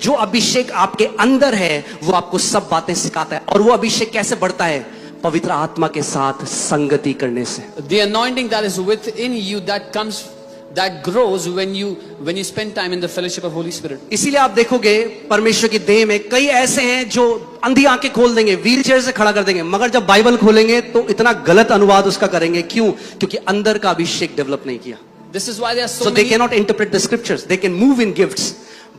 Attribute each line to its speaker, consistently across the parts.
Speaker 1: जो अभिषेक आपके अंदर है वो आपको सब बातें सिखाता है। और वो अभिषेक कैसे बढ़ता है? पवित्र आत्मा के साथ संगति करने से।
Speaker 2: The anointing that is within you that grows when you spend time in the fellowship of Holy Spirit.
Speaker 1: इसीलिए आप देखोगे परमेश्वर की देह में कई ऐसे हैं जो अंधी आंखें खोल देंगे, व्हील चेयर से खड़ा कर देंगे, मगर जब बाइबल खोलेंगे तो इतना गलत अनुवाद उसका करेंगे। क्यों? क्योंकि अंदर का अभिषेक डेवलप नहीं किया।
Speaker 2: This is why there are so
Speaker 1: So
Speaker 2: many.
Speaker 1: they cannot interpret the scriptures. They can move in gifts,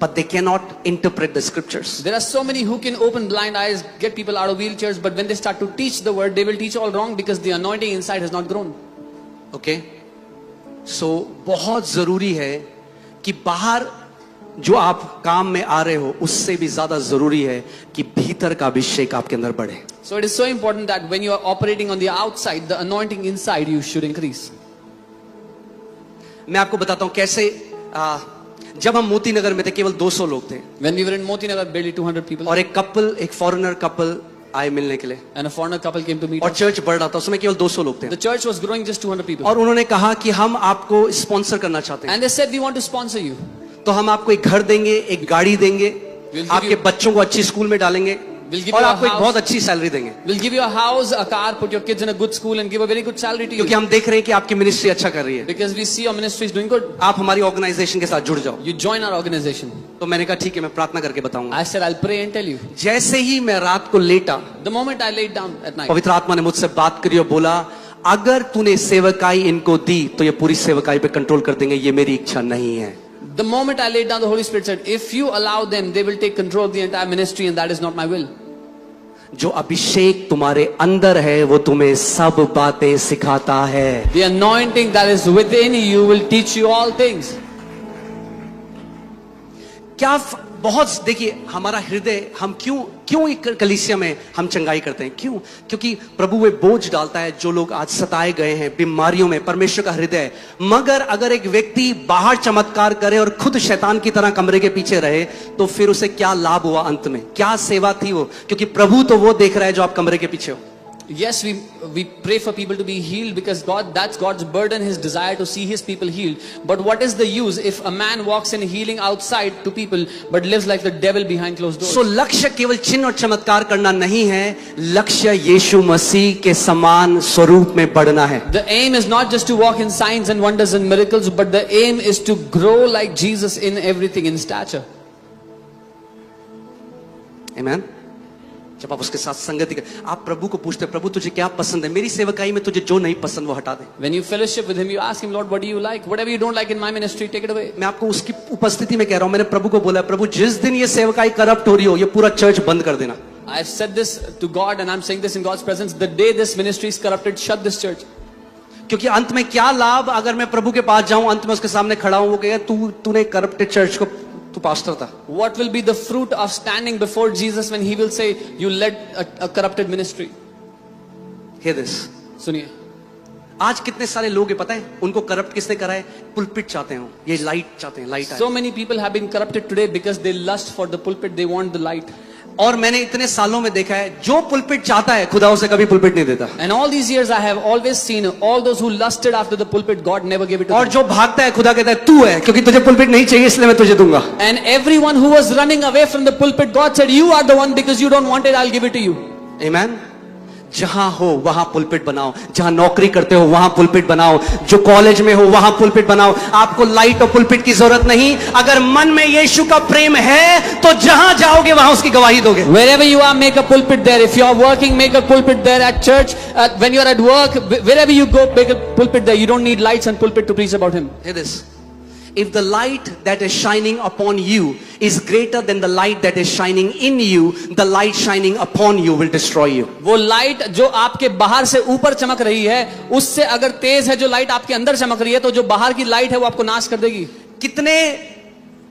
Speaker 1: but they cannot interpret the scriptures.
Speaker 2: There are so many who can open blind eyes, get people out of wheelchairs, but when they start to teach the word, they will teach all wrong because the anointing inside has not grown.
Speaker 1: Okay? So बहुत जरूरी है कि बाहर जो आप काम में आ रहे हो उससे भी ज्यादा जरूरी है कि भीतर का अभिषेक आपके अंदर बढ़े।
Speaker 2: So it is so important that when you are operating on the outside, the anointing inside you should increase.
Speaker 1: मैं आपको बताता हूं कैसे जब हम मोती नगर में थे केवल 200 लोग थे।
Speaker 2: When we were in Moti Nagar, barely 200 people.
Speaker 1: और एक कपल, एक फॉरेनर कपल आए मिलने के लिए
Speaker 2: And a foreigner couple came to meet
Speaker 1: और
Speaker 2: us.
Speaker 1: चर्च बढ़ रहा था, उसमें केवल 200 लोग थे।
Speaker 2: The church was growing just 200 people.
Speaker 1: और उन्होंने कहा कि हम आपको स्पॉन्सर करना चाहते हैं,
Speaker 2: And they said, we want to sponsor you.
Speaker 1: तो हम आपको एक घर देंगे, एक गाड़ी देंगे,
Speaker 2: We'll give
Speaker 1: आपके
Speaker 2: you-
Speaker 1: बच्चों को अच्छी स्कूल में डालेंगे
Speaker 2: We'll give
Speaker 1: और
Speaker 2: you a
Speaker 1: आपको एक
Speaker 2: house.
Speaker 1: बहुत अच्छी सैलरी देंगे।
Speaker 2: We'll give you a house, a car, put your kids in a good school and give a very good salary to you.
Speaker 1: क्योंकि हम देख रहे हैं कि आपकी मिनिस्ट्री अच्छा कर रही है,
Speaker 2: Because we see your ministry is doing good.
Speaker 1: आप हमारी ऑर्गेनाइजेशन के साथ जुड़ जाओ।
Speaker 2: You join our organization.
Speaker 1: तो मैंने कहा ठीक है, मैं प्रार्थना करके बताऊंगा।
Speaker 2: I said, I'll pray and tell you.
Speaker 1: जैसे ही मैं रात को लेटा,
Speaker 2: The moment I laid down at night,
Speaker 1: पवित्र आत्मा ने मुझसे बात करी और बोला, अगर तूने सेवकाई इनको दी तो ये पूरी सेवकाई पे कंट्रोल कर देंगे, ये मेरी इच्छा नहीं है।
Speaker 2: the moment I laid down, the Holy Spirit said, if you allow them, they will take control of the entire ministry and that is not my will.
Speaker 1: जो अभिषेक तुम्हारे अंदर है वो तुम्हें सब बातें सिखाता है।
Speaker 2: The anointing that is within you will teach you all things.
Speaker 1: क्या बहुत देखिए हमारा हृदय, हम क्यों एक कलीसिया में हम चंगाई करते हैं? क्यों? क्योंकि प्रभु वे बोझ डालता है जो लोग आज सताए गए हैं बीमारियों में, परमेश्वर का हृदय है। मगर अगर एक व्यक्ति बाहर चमत्कार करे और खुद शैतान की तरह कमरे के पीछे रहे तो फिर उसे क्या लाभ हुआ? अंत में क्या सेवा थी वो? क्योंकि प्रभु तो वो देख रहा है जो आप कमरे के पीछे हो।
Speaker 2: Yes, we pray for people to be healed because that's God's burden, His desire to see His people healed. But what is the use if a man walks in healing outside to people but lives like the devil behind closed doors?
Speaker 1: So लक्ष्य केवल चिन्ह और चमत्कार करना नहीं है, लक्ष्य यीशु मसीह के समान स्वरूप में बढ़ना है।
Speaker 2: The aim is not just to walk in signs and wonders and miracles, but the aim is to grow like Jesus in everything, in stature.
Speaker 1: Amen. जब आप उसके साथ संगति कर, आप प्रभु को पूछते हैं, प्रभु तुझे क्या पसंद है? मेरी सेवकाई में तुझे जो नहीं पसंद वो हटा दे।
Speaker 2: When you fellowship with Him, you ask Him, Lord, what do you like? Whatever you don't like in my ministry, take it away.
Speaker 1: मैं आपको उसकी उपस्थिति में कह रहा हूं, मैंने प्रभु को बोला, प्रभु जिस दिन ये सेवकाई करप्ट हो रही हो, ये पूरा चर्च बंद कर देना।
Speaker 2: I've said this to God and I'm saying this in God's presence. The day this ministry is corrupted, shut this church.
Speaker 1: क्योंकि अंत में क्या लाभ अगर मैं प्रभु के पास जाऊं, अंत में उसके सामने खड़ा हूं, वो कहेगा तूने करप्टेड चर्च को, तू पास्टर था।
Speaker 2: What will be the fruit of standing before Jesus when He will say, you led a corrupted ministry?
Speaker 1: Hear this.
Speaker 2: सुनिए,
Speaker 1: आज कितने सारे लोग हैं पता है, उनको करप्ट किसने करा है? पुलपिट चाहते हैं, ये लाइट चाहते हैं, light
Speaker 2: so many people have been corrupted today because they lust for the pulpit, they want the light.
Speaker 1: और मैंने इतने सालों में देखा है, जो पुलपिट चाहता है खुदा उसे कभी पुलपिट नहीं देता।
Speaker 2: And all these years I have always seen all those who lusted after the pulpit, God never gave it to
Speaker 1: और
Speaker 2: them.
Speaker 1: जो भागता है खुदा कहता है तू है, क्योंकि तुझे पुलपिट नहीं चाहिए इसलिए मैं तुझे दूंगा।
Speaker 2: And everyone who was running away from the pulpit, God said, you are the one, because you don't want it, I'll give it to you.
Speaker 1: Amen. जहां हो वहां पुलपिट बनाओ, जहां नौकरी करते हो वहां पुलपिट बनाओ, जो कॉलेज में हो वहां पुलपिट बनाओ। आपको लाइट और पुलपिट की जरूरत नहीं, अगर मन में यीशु का प्रेम है तो जहां जाओगे वहां उसकी गवाही दोगे।
Speaker 2: Wherever you are, make a pulpit there. If you are working, make a pulpit there. At church, when you are at work, wherever you go, make a pulpit there. You don't need lights and pulpit to preach about Him.
Speaker 1: Hear this. If the light that is shining upon you is greater than the light that is shining in you, the light shining upon you will destroy you.
Speaker 2: वो light जो आपके बाहर से ऊपर चमक रही है, उससे अगर तेज है जो लाइट आपके अंदर चमक रही है, तो जो बाहर की लाइट है वो आपको नाश कर देगी।
Speaker 1: कितने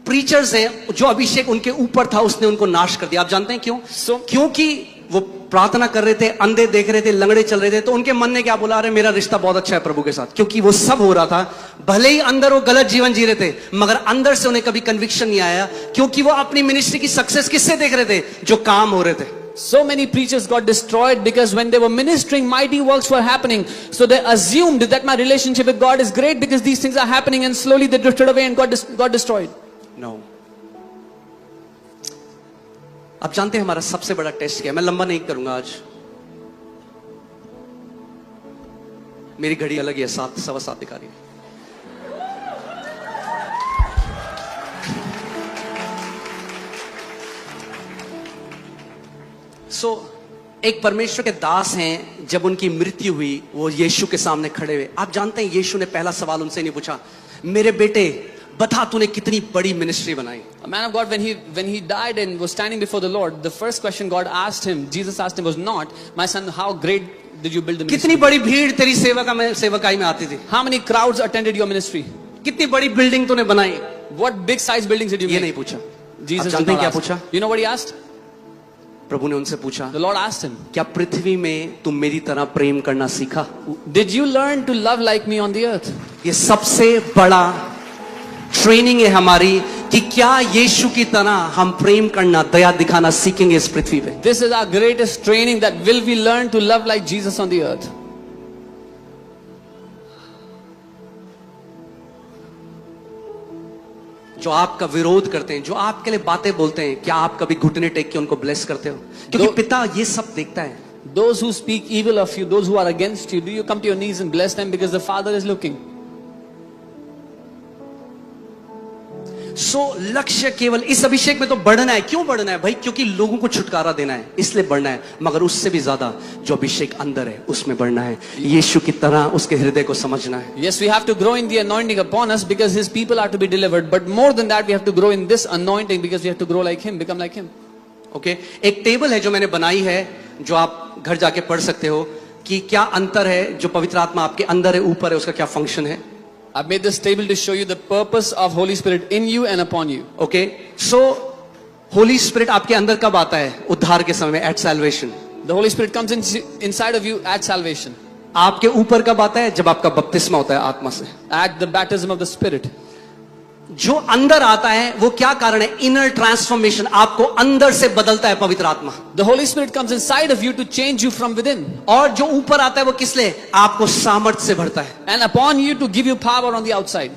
Speaker 1: प्रीचर्स हैं जो अभिषेक उनके ऊपर था उसने उनको नाश कर दिया। आप जानते हैं क्यों? क्योंकि वो प्रार्थना कर रहे थे, अंधे देख रहे थे, लंगड़े चल रहे थे, तो उनके मन ने क्या बोला, अरे मेरा रिश्ता बहुत अच्छा है प्रभु के साथ। क्योंकि वो सब हो रहा था, भले ही अंदर वो गलत जीवन जी रहे थे, मगर अंदर से उन्हें कभी कन्विक्शन नहीं आया, क्योंकि वो अपनी मिनिस्ट्री की सक्सेस किससे देख रहे थे? जो काम हो रहे थे।
Speaker 2: So many preachers got destroyed because when they were ministering, mighty works were happening. So they assumed that my relationship with God is great because these things are happening, and slowly they drifted away and got destroyed.
Speaker 1: No. आप जानते हैं हमारा सबसे बड़ा test क्या है? मैं लंबा नहीं करूंगा आज, मेरी घड़ी अलग ही है, 7 सवा 7 दिखा रही है। एक परमेश्वर के दास हैं, जब उनकी मृत्यु हुई वो यीशु के सामने खड़े हुए। आप जानते हैं यीशु ने पहला सवाल उनसे नहीं पूछा, मेरे बेटे बता तूने कितनी बड़ी मिनिस्ट्री बनाई।
Speaker 2: A man of God, when he died and was standing before the Lord, the first question God asked him, Jesus asked him, was not, my son, how great did you build the ministry?
Speaker 1: कितनी बड़ी भीड़ तेरी सेवकाई में आती थी?
Speaker 2: How many crowds attended your ministry?
Speaker 1: कितनी बड़ी बिल्डिंग तूने बनाई?
Speaker 2: What big size buildings did you
Speaker 1: ये
Speaker 2: make?
Speaker 1: नहीं पूछा।
Speaker 2: Jesus
Speaker 1: आप
Speaker 2: did
Speaker 1: जानते हैं
Speaker 2: not
Speaker 1: क्या
Speaker 2: ask.
Speaker 1: पूछा?
Speaker 2: You know what he asked?
Speaker 1: प्रभु ने उनसे पूछा,
Speaker 2: The Lord asked him,
Speaker 1: क्या पृथ्वी में तुम मेरी तरह प्रेम करना सीखा?
Speaker 2: did you learn to love like me on the earth?
Speaker 1: ये सबसे बड़ा ट्रेनिंग है हमारी कि क्या यीशु की तरह हम प्रेम करना, दया दिखाना सीखेंगे इस पृथ्वी पे।
Speaker 2: This is our greatest training, that will we learn to love like Jesus on the earth?
Speaker 1: जो आपका विरोध करते हैं, जो आपके लिए बातें बोलते हैं, क्या आप कभी घुटने टेक के उनको ब्लेस करते हो? क्योंकि पिता ये सब देखता है।
Speaker 2: Those who speak evil of you, those who are against you, do you come to your knees and bless them because the Father is looking?
Speaker 1: लक्ष्य केवल इस अभिषेक में तो बढ़ना है। क्यों बढ़ना है भाई? क्योंकि लोगों को छुटकारा देना है, इसलिए बढ़ना है। मगर उससे भी ज्यादा जो अभिषेक अंदर है उसमें बढ़ना है, यीशु की तरह उसके हृदय को समझना है।
Speaker 2: Yes, we have to grow in the anointing upon us because His people are to be delivered. But more than that, we have to grow in this anointing because we have to grow like Him, become like Him.
Speaker 1: Okay, एक table है जो मैंने बनाई है, जो आप घर जाके पढ़ सकते हो कि क्या अंतर है। जो पवित्र आत्मा आपके अंदर है, ऊपर है, उसका क्या फंक्शन है।
Speaker 2: I've made this table to show you the purpose of Holy Spirit in you and upon you.
Speaker 1: Okay, so Holy Spirit आपके अंदर कब आता है? उद्धार के समय में, at salvation.
Speaker 2: The Holy Spirit comes inside of you at salvation.
Speaker 1: आपके ऊपर कब आता है? जब आपका बपतिस्मा होता है आत्मा से।
Speaker 2: At the baptism of the Spirit.
Speaker 1: जो अंदर आता है वो क्या कारण है? इनर ट्रांसफॉर्मेशन, आपको अंदर से बदलता है पवित्र आत्मा।
Speaker 2: The Holy Spirit comes inside of you to change you from within.
Speaker 1: और जो ऊपर आता है वो किस लिए? आपको सामर्थ्य से भरता है।
Speaker 2: And upon you to give you power on the outside.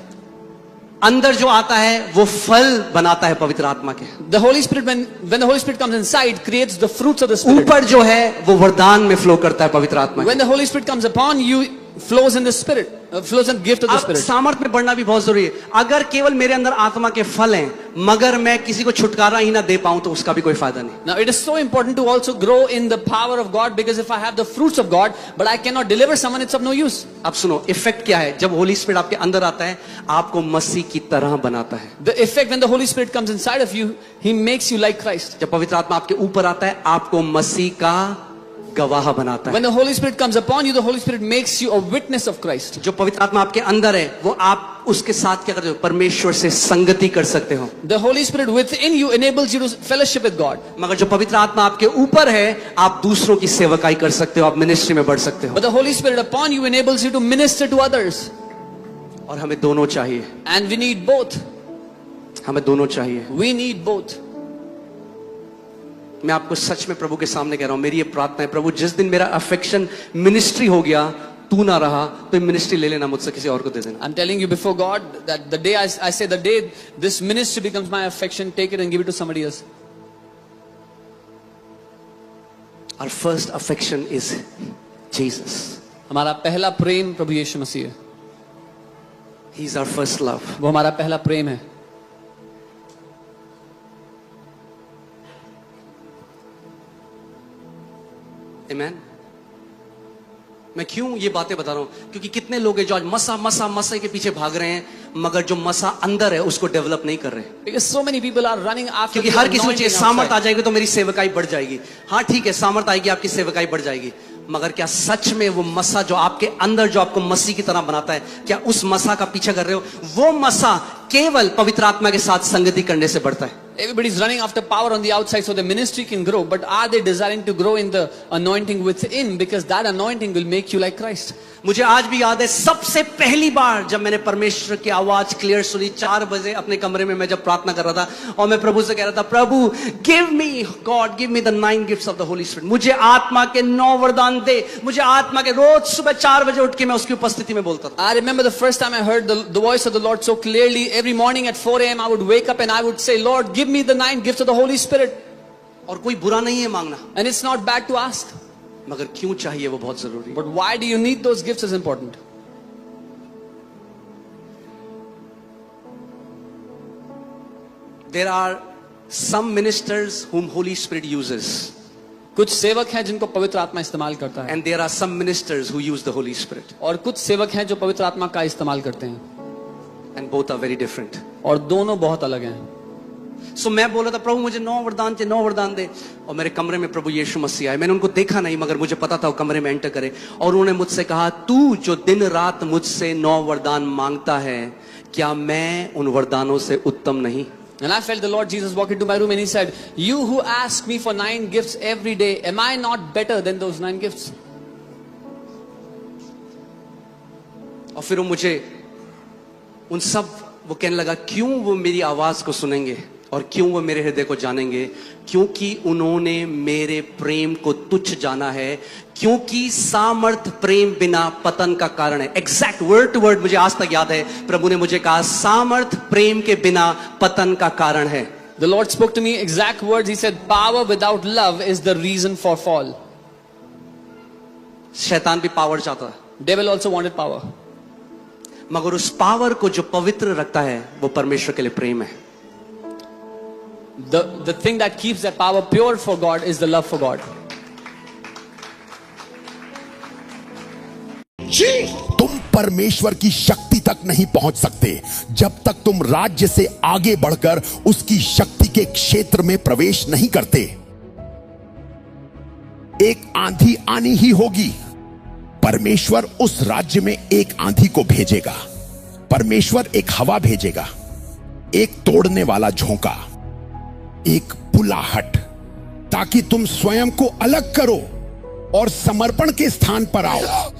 Speaker 1: अंदर जो आता है वो फल बनाता है पवित्र आत्मा के।
Speaker 2: The Holy Spirit, when the Holy Spirit comes inside, creates the fruits of the Spirit.
Speaker 1: ऊपर जो है वो वरदान में फ्लो करता है पवित्र आत्मा।
Speaker 2: When the Holy Spirit comes upon you, flows in the Spirit, flows in the gift of the Spirit.
Speaker 1: सामर्थ में बढ़ना भी बहुत जरूरी है। अगर केवल मेरे अंदर आत्मा के फल हैं, मगर मैं किसी को छुटकारा ही ना दे पाऊं तो उसका भी कोई फायदा नहीं।
Speaker 2: Now it is so important to also grow in the power of God, because if I have the fruits of God but I cannot deliver someone, it's of no use.
Speaker 1: अब सुनो, इफेक्ट क्या है जब Holi Spirit आपके अंदर आता है? आपको मसीह की तरह बनाता है।
Speaker 2: The effect when the Holy Spirit comes inside of you, He makes you like Christ.
Speaker 1: जब पवित्र आत्मा आपके ऊपर आता है, आपको मसीह का गवाह बनाता है।
Speaker 2: When the Holy Spirit comes upon you, the Holy Spirit makes you a witness of Christ.
Speaker 1: जो पवित्र आत्मा आपके अंदर है, वो आप उसके साथ क्या करते हो? परमेश्वर से संगति कर सकते हो।
Speaker 2: The Holy Spirit within you enables you to fellowship with God.
Speaker 1: मगर जो पवित्र आत्मा आपके ऊपर है, आप दूसरों की सेवकाई कर सकते हो, आप मिनिस्ट्री में बढ़ सकते हो।
Speaker 2: But the Holy Spirit upon you enables you to minister to others.
Speaker 1: और हमें दोनों चाहिए।
Speaker 2: And we need both.
Speaker 1: हमें दोनों चाहिए।
Speaker 2: We need both.
Speaker 1: मैं आपको सच में प्रभु के सामने कह रहा हूं, मेरी ये प्रार्थना है, प्रभु जिस दिन मेरा अफेक्शन मिनिस्ट्री हो गया, तू ना रहा, तो मिनिस्ट्री ले लेना मुझसे, किसी और को दे देना।
Speaker 2: I'm telling you before God that the day I say the day this ministry becomes my affection, take it and give it to somebody else.
Speaker 1: Our first affection is Jesus.
Speaker 2: हमारा पहला प्रेम प्रभु यीशु मसीह है।
Speaker 1: He is our first love.
Speaker 2: वो हमारा पहला प्रेम है।
Speaker 1: Amen. मैं क्यों ये बातें बता रहा हूं? क्योंकि कितने लोग हैं जो आज मसा के पीछे भाग रहे हैं, मगर जो मसा अंदर है उसको डेवलप नहीं कर रहे।
Speaker 2: Because so many people are running after.
Speaker 1: क्योंकि हर किसी को चाहिए सामर्थ आ जाएगी तो मेरी सेवकाई बढ़ जाएगी। हाँ ठीक है, सामर्थ आएगी, आपकी सेवकाई बढ़ जाएगी, मगर क्या सच में वो मसा जो आपके अंदर, जो आपको मसीह की तरह बनाता है, क्या उस मसा का पीछा कर रहे हो? वो मसा केवल पवित्र आत्मा के साथ संगति करने से बढ़ता है।
Speaker 2: Everybody's running after power on the outside so the ministry can grow, but are they desiring to grow in the anointing within? Because that anointing will make you like Christ.
Speaker 1: मुझे आज भी याद है सबसे पहली बार जब मैंने परमेश्वर की आवाज क्लियर सुनी, 4 बजे अपने कमरे में मैं जब प्रार्थना कर रहा था और मैं प्रभु से कह रहा था, प्रभु give me God, give me the 9 gifts of the Holy Spirit, मुझे आत्मा के 9 वरदान दे, मुझे आत्मा के। रोज सुबह 4 बजे उठ के मैं उसकी उपस्थिति में बोलता था।
Speaker 2: I remember the first time I heard the voice of the Lord so clearly. Every morning at 4 a.m. I would wake up and I would say, Lord, give me the 9 gifts of the Holy Spirit.
Speaker 1: और कोई बुरा नहीं है मांगना,
Speaker 2: And it's not bad to ask.
Speaker 1: मगर क्यों चाहिए वो बहुत जरूरी है.
Speaker 2: But why do you need those gifts is important.
Speaker 1: There are some ministers whom Holy Spirit uses,
Speaker 2: कुछ सेवक हैं जिनको पवित्र आत्मा इस्तेमाल करता है,
Speaker 1: and there are some ministers who use the Holy Spirit,
Speaker 2: और कुछ सेवक हैं जो पवित्र आत्मा का इस्तेमाल करते हैं,
Speaker 1: and both are very different.
Speaker 2: और दोनों बहुत अलग हैं.
Speaker 1: So मैं बोला था प्रभु मुझे 9 वरदान चाहिए, 9 वरदान दे, और मेरे कमरे में प्रभु यीशु मसीह आए. मैंने उनको देखा नहीं, मगर मुझे पता था वो कमरे में एंटर करे, और उन्होंने मुझसे कहा, तू जो दिन रात मुझसे 9 वरदान मांगता है, क्या मैं उन वरदानों से उत्तम नहीं?
Speaker 2: And I felt the Lord Jesus walk into my room and he said, you who ask me for 9 gifts every day, am I not better than those 9 gifts?
Speaker 1: और फिर वो मुझे उन सब वो कहने लगा, क्यों वो मेरी आवाज को सुनेंगे और क्यों वो मेरे हृदय को जानेंगे? क्योंकि उन्होंने मेरे प्रेम को तुच्छ जाना है, क्योंकि सामर्थ प्रेम बिना पतन का कारण है. एग्जैक्ट वर्ड टू वर्ड मुझे आज तक याद है, प्रभु ने मुझे कहा, सामर्थ प्रेम के बिना पतन का कारण है.
Speaker 2: The Lord spoke to me exact words. He said, power without love is the reason for fall.
Speaker 1: शैतान भी पावर चाहता है,
Speaker 2: Devil also wanted power.
Speaker 1: मगर उस पावर को जो पवित्र रखता है वो परमेश्वर के लिए प्रेम है.
Speaker 2: The thing that keeps that power pure for God is the love for God.
Speaker 3: तुम परमेश्वर की शक्ति तक नहीं पहुंच सकते जब तक तुम राज्य से आगे बढ़कर उसकी शक्ति के क्षेत्र में प्रवेश नहीं करते. एक आंधी आनी ही होगी. परमेश्वर उस राज्य में एक आंधी को भेजेगा. परमेश्वर एक हवा भेजेगा, एक तोड़ने वाला झोंका, एक बुलाहट, ताकि तुम स्वयं को अलग करो और समर्पण के स्थान पर आओ.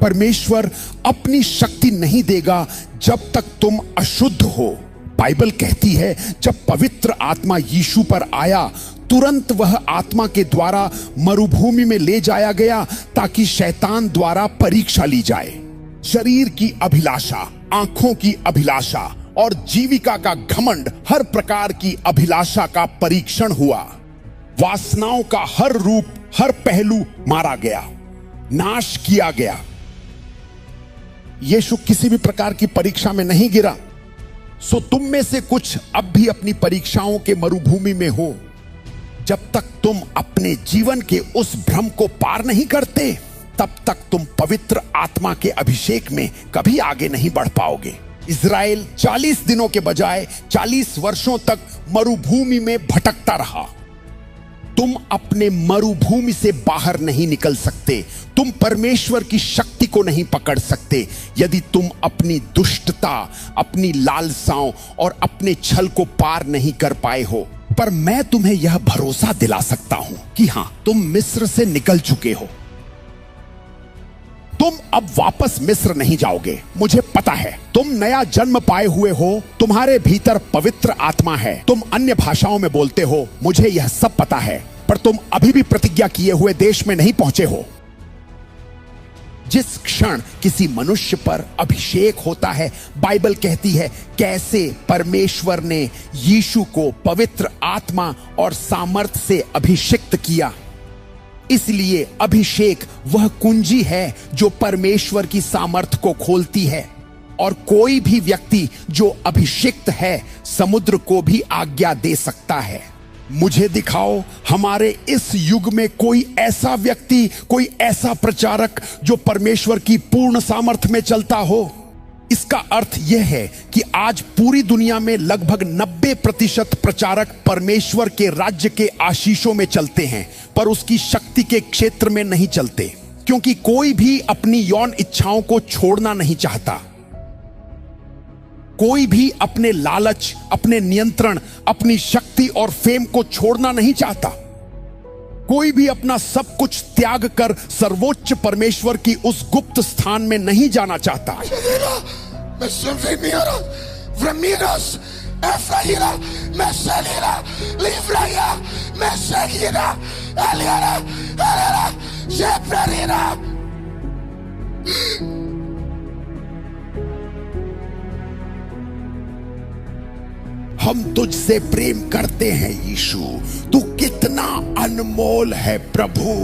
Speaker 3: परमेश्वर अपनी शक्ति नहीं देगा जब तक तुम अशुद्ध हो. बाइबल कहती है, जब पवित्र आत्मा यीशु पर आया, तुरंत वह आत्मा के द्वारा मरुभूमि में ले जाया गया ताकि शैतान द्वारा परीक्षा ली जाए. शरीर की अभिलाषा, आंखों की अभिलाषा और जीविका का घमंड, हर प्रकार की अभिलाषा का परीक्षण हुआ. वासनाओं का हर रूप, हर पहलू मारा गया, नाश किया गया. यीशु किसी भी प्रकार की परीक्षा में नहीं गिरा. सो तुम में से कुछ अब भी अपनी परीक्षाओं के मरुभूमि में हो. जब तक तुम अपने जीवन के उस भ्रम को पार नहीं करते, तब तक तुम पवित्र आत्मा के अभिषेक में कभी आगे नहीं बढ़ पाओगे. इज़राइल 40 दिनों के बजाय 40 वर्षों तक मरुभूमि में भटकता रहा. तुम अपने मरुभूमि से बाहर नहीं निकल सकते. तुम परमेश्वर की शक्ति को नहीं पकड़ सकते यदि तुम अपनी दुष्टता, अपनी लालसाओं और अपने छल को पार नहीं कर पाए हो. पर मैं तुम्हें यह भरोसा दिला सकता हूं कि हां, तुम मिस्र से निकल चुके हो. तुम अब वापस मिस्र नहीं जाओगे. मुझे पता है तुम नया जन्म पाए हुए हो. तुम्हारे भीतर पवित्र आत्मा है. तुम अन्य भाषाओं में बोलते हो. मुझे यह सब पता है. पर तुम अभी भी प्रतिज्ञा किए हुए देश में नहीं पहुंचे हो. जिस क्षण किसी मनुष्य पर अभिषेक होता है, बाइबल कहती है कैसे परमेश्वर ने यीशु को पवित्र आत्मा और सामर्थ से अभिषिक्त किया. इसलिए अभिषेक वह कुंजी है जो परमेश्वर की सामर्थ को खोलती है. और कोई भी व्यक्ति जो अभिषिक्त है, समुद्र को भी आज्ञा दे सकता है. मुझे दिखाओ हमारे इस युग में कोई ऐसा व्यक्ति, कोई ऐसा प्रचारक जो परमेश्वर की पूर्ण सामर्थ में चलता हो. इसका अर्थ यह है कि आज पूरी दुनिया में लगभग 90% प्रचारक परमेश्वर के राज्य के आशीषों में चलते हैं, पर उसकी शक्ति के क्षेत्र में नहीं चलते, क्योंकि कोई भी अपनी यौन इच्छाओं को छोड़ना नहीं चाहता. कोई भी अपने लालच, अपने नियंत्रण, अपनी शक्ति और फेम को छोड़ना नहीं चाहता. कोई भी अपना सब कुछ त्याग कर सर्वोच्च परमेश्वर की उस गुप्त स्थान में नहीं जाना चाहता. Efraína, Messalina, Livraia, Messalina, Eliana, Eliana, Jeprarina. हम तुझसे प्रेम करते हैं यीशु, तू कितना अनमोल है प्रभु।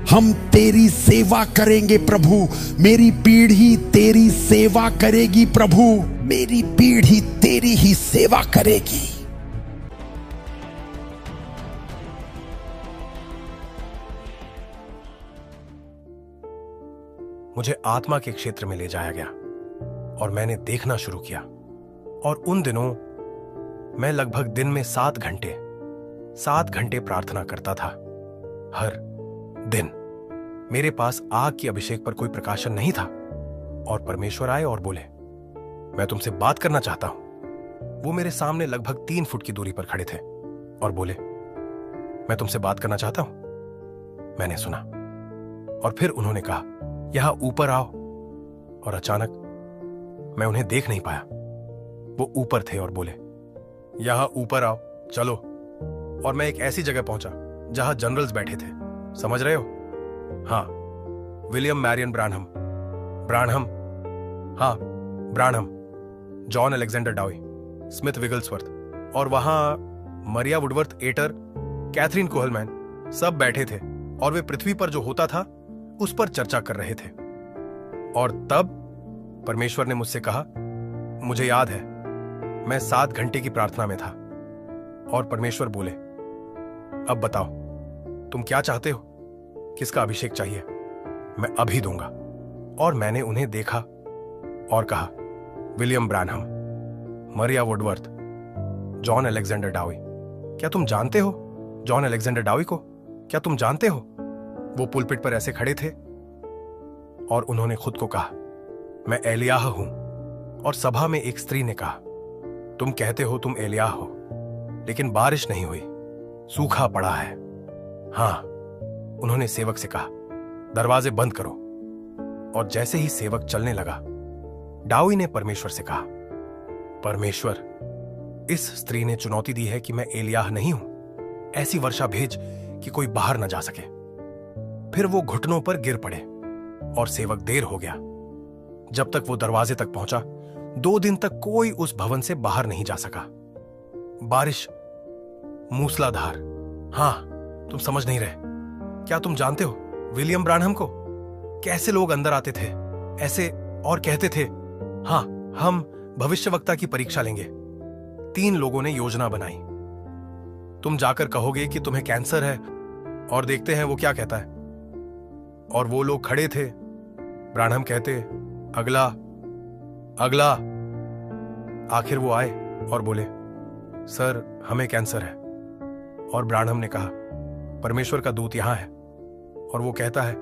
Speaker 3: हम तेरी सेवा करेंगे प्रभु, मेरी पीढ़ी तेरी सेवा करेगी प्रभु, मेरी पीढ़ी तेरी ही सेवा करेगी।
Speaker 4: मुझे आत्मा के क्षेत्र में ले जाया गया और मैंने देखना शुरू किया, और उन दिनों मैं लगभग दिन में 7 घंटे प्रार्थना करता था। हर दिन मेरे पास आग की अभिषेक पर कोई प्रकाशन नहीं था, और परमेश्वर आए और बोले, मैं तुमसे बात करना चाहता हूं। वो मेरे सामने लगभग 3 फुट की दूरी पर खड़े थे और बोले, मैं तुमसे बात करना चाहता हूं। मैंने सुना, और फिर उन्होंने कहा, यहां ऊपर आओ। और अचानक मैं उन्हें देख नहीं पाया। वो ऊपर थे और बोले, यहां ऊपर आओ, चलो। और मैं एक ऐसी जगह पहुंचा जहां जनरल्स बैठे थे, समझ रहे हो? हां, विलियम मैरियन ब्रानहम, हां ब्रानहम, जॉन अलेक्जेंडर डावी, स्मिथ विगल्सवर्थ, और वहां मरिया वुडवर्थ एटर, कैथरीन कोहलमैन, सब बैठे थे, और वे पृथ्वी पर जो होता था उस पर चर्चा कर रहे थे। और तब परमेश्वर ने मुझसे कहा, मुझे याद है, मैं 7 घंटे की प्रार्थना में था, और परमेश्वर बोले, अब बताओ तुम क्या चाहते हो, किसका अभिषेक चाहिए, मैं अभी दूंगा। और मैंने उन्हें देखा और कहा, विलियम ब्रानहम, मरिया वुडवर्थ, जॉन अलेक्जेंडर डावी। क्या तुम जानते हो जॉन अलेक्जेंडर डावी को? क्या तुम जानते हो? वो पुलपिट पर ऐसे खड़े थे और उन्होंने खुद को कहा, मैं एलियाह हूं। और सभा में एक स्त्री ने कहा, तुम कहते हो तुम एलियाह हो, लेकिन बारिश नहीं हुई, सूखा पड़ा है। हां, उन्होंने सेवक से कहा, दरवाजे बंद करो। और जैसे ही सेवक चलने लगा, डावी ने परमेश्वर से कहा, परमेश्वर, इस स्त्री ने चुनौती दी है कि मैं एलियाह नहीं हूं, ऐसी वर्षा भेज कि कोई बाहर न जा सके। फिर वो घुटनों पर गिर पड़े, और सेवक देर हो गया। जब तक वो दरवाजे तक पहुंचा, 2 दिन तक कोई उस भवन से बाहर नहीं जा सका। बारिश मूसलाधार। हां, तुम समझ नहीं रहे। क्या तुम जानते हो विलियम ब्रानहम को? कैसे लोग अंदर आते थे ऐसे और कहते थे, हां, हम भविष्यवक्ता की परीक्षा लेंगे। 3 लोगों ने योजना बनाई। तुम जाकर कहोगे कि तुम्हें कैंसर है, और देखते हैं वो क्या कहता है। और वो लोग खड़े थे। ब्रानहम कहते, अगला अगला। आखिर वो आए और बोले, सर, हमें कैंसर है। और ब्रानहम ने कहा, परमेश्वर का दूत यहां है, और वो कहता है,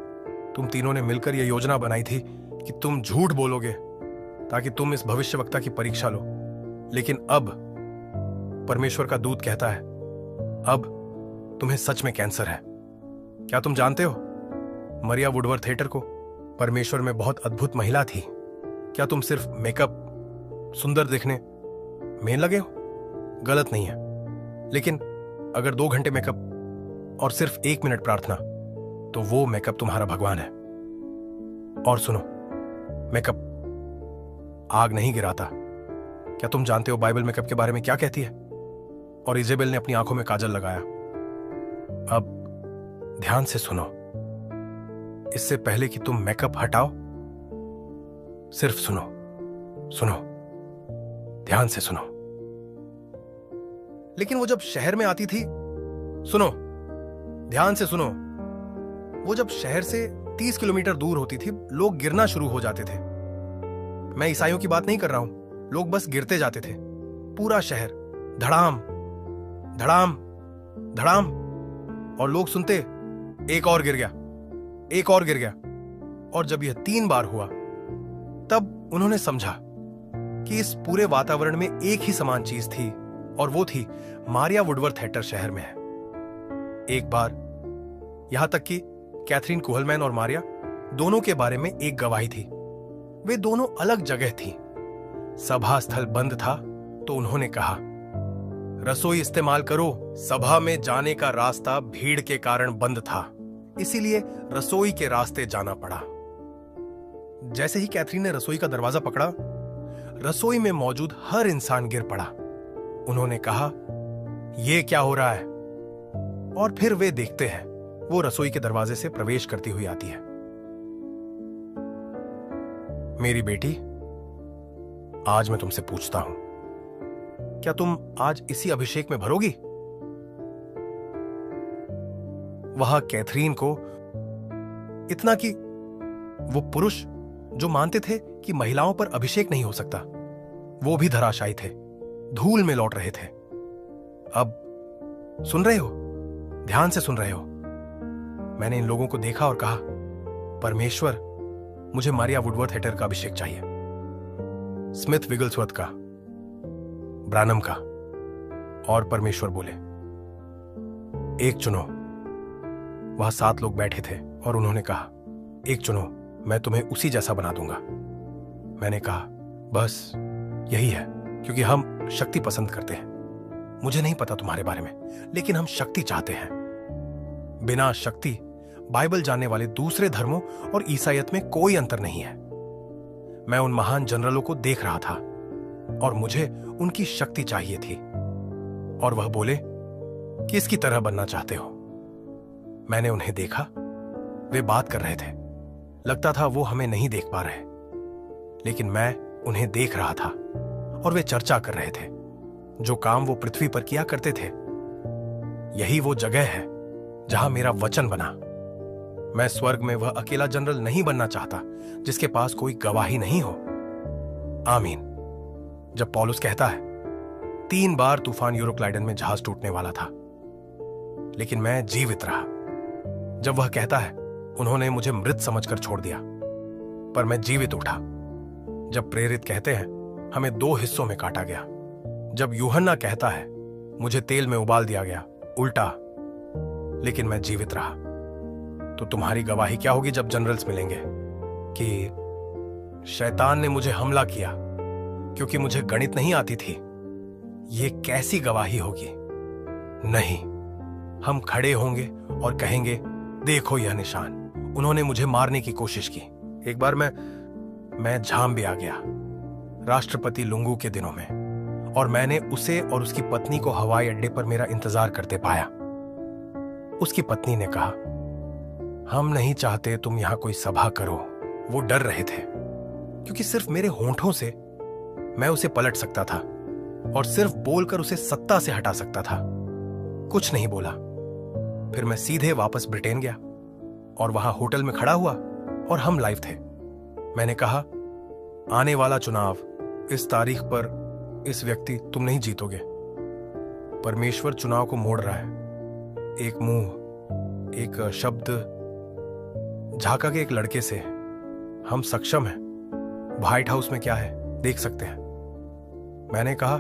Speaker 4: तुम तीनों ने मिलकर यह योजना बनाई थी कि तुम झूठ बोलोगे ताकि तुम इस भविष्यवक्ता की परीक्षा लो। लेकिन अब परमेश्वर का दूत कहता है, अब तुम्हें सच में कैंसर है। क्या तुम जानते हो मरिया वुडवर्थ हेटर को? परमेश्वर में बहुत अद्भुत महिला थी। क्या तुम सिर्फ मेकअप, सुंदर दिखने में लगे हो? गलत नहीं है, लेकिन अगर 2 घंटे मेकअप और सिर्फ 1 मिनट प्रार्थना, तो वो मेकअप तुम्हारा भगवान है। और सुनो, मेकअप आग नहीं गिराता। क्या तुम जानते हो बाइबल मेकअप के बारे में क्या कहती है? और इजेबेल ने अपनी आंखों में काजल लगाया। अब ध्यान से सुनो, इससे पहले कि तुम मेकअप हटाओ, सिर्फ सुनो, सुनो, ध्यान से सुनो। लेकिन वो जब शहर में आती थी, सुनो, ध्यान से सुनो, वो जब शहर से 30 किलोमीटर दूर होती थी, लोग गिरना शुरू हो जाते थे। मैं ईसाइयों की बात नहीं कर रहा हूं, लोग बस गिरते जाते थे। पूरा शहर धड़ाम धड़ाम धड़ाम, और लोग सुनते, एक और गिर गया, एक और गिर गया। और जब यह 3 बार हुआ, तब उन्होंने समझा कि इस पूरे वातावरण में एक ही समान चीज थी, और वो थी मारिया वुडवर्थ हेटर शहर में है। एक बार यहां तक कि कैथरीन कोहलमैन और मारिया दोनों के बारे में एक गवाही थी। वे दोनों अलग जगह थी। सभा स्थल बंद था तो उन्होंने कहा, रसोई इस्तेमाल करो। सभा में जाने का रास्ता भीड़ के कारण बंद था, इसीलिए रसोई के रास्ते जाना पड़ा। जैसे ही कैथरीन ने रसोई का दरवाजा पकड़ा, रसोई में मौजूद हर इंसान गिर पड़ा। उन्होंने कहा, यह क्या हो रहा है? और फिर वे देखते हैं वो रसोई के दरवाजे से प्रवेश करती हुई आती है। मेरी बेटी, आज मैं तुमसे पूछता हूं, क्या तुम आज इसी अभिषेक में भरोगी? वहां कैथरीन को इतना कि वो पुरुष जो मानते थे कि महिलाओं पर अभिषेक नहीं हो सकता, वो भी धराशायी थे, धूल में लौट रहे थे। अब सुन रहे हो? ध्यान से सुन रहे हो? मैंने इन लोगों को देखा और कहा, परमेश्वर, मुझे मारिया वुडवर्थ हेटर का अभिषेक चाहिए, स्मिथ विगल्सवर्थ का, ब्रानम का। और परमेश्वर बोले, एक चुनो। वहां 7 लोग बैठे थे और उन्होंने कहा, एक चुनो, मैं तुम्हें उसी जैसा बना दूंगा। मैंने कहा, बस यही है, क्योंकि हम शक्ति पसंद करते हैं। मुझे नहीं पता तुम्हारे बारे में, लेकिन हम शक्ति चाहते हैं। बिना शक्ति बाइबल जानने वाले दूसरे धर्मों और ईसाईयत में कोई अंतर नहीं है। मैं उन महान जनरलों को देख रहा था और मुझे उनकी शक्ति चाहिए थी। और वह बोले, किसकी तरह बनना चाहते हो? मैंने उन्हें देखा, वे बात कर रहे थे। लगता था वो हमें नहीं देख पा रहे, लेकिन मैं उन्हें देख रहा था और वे चर्चा कर रहे थे। जो काम वो पृथ्वी पर किया करते थे, यही वो जगह है जहां मेरा वचन बना। मैं स्वर्ग में वह अकेला जनरल नहीं बनना चाहता जिसके पास कोई गवाही नहीं हो। आमीन। जब पौलुस कहता है, 3 बार तूफान यूरोक्लाइडन में जहाज टूटने वाला था, लेकिन मैं जीवित रहा। जब वह कहता है, उन्होंने मुझे मृत समझकर छोड़ दिया, पर मैं जीवित उठा। जब प्रेरित कहते हैं, हमें 2 हिस्सों में काटा गया। जब यूहन्ना कहता है, मुझे तेल में उबाल दिया गया, उल्टा, लेकिन मैं जीवित रहा। तो तुम्हारी गवाही क्या होगी जब जनरल्स मिलेंगे कि शैतान ने मुझे हमला किया क्योंकि मुझे गणित नहीं आती थी? ये कैसी गवाही होगी? नहीं, हम खड़े होंगे और कहेंगे, देखो यह निशान, उन्होंने मुझे मारने की कोशिश की। एक बार मैं झांबे आ गया राष्ट्रपति लुंगू के दिनों में, और मैंने उसे और उसकी पत्नी को हवाई अड्डे पर मेरा इंतजार करते पाया। उसकी पत्नी ने कहा, हम नहीं चाहते तुम यहां कोई सभा करो। वो डर रहे थे क्योंकि सिर्फ मेरे होंठों से मैं उसे पलट सकता था और सिर्फ बोलकर उसे सत्ता से हटा सकता था। कुछ नहीं बोला। फिर मैं सीधे वापस ब्रिटेन गया और वहां होटल में खड़ा हुआ और हम लाइव थे। मैंने कहा, आने वाला चुनाव इस तारीख पर इस व्यक्ति तुम नहीं जीतोगे। परमेश्वर चुनाव को मोड़ रहा है। एक मुंह, एक शब्द झाका के एक लड़के से हम सक्षम हैं। व्हाइट हाउस में क्या है देख सकते हैं। मैंने कहा,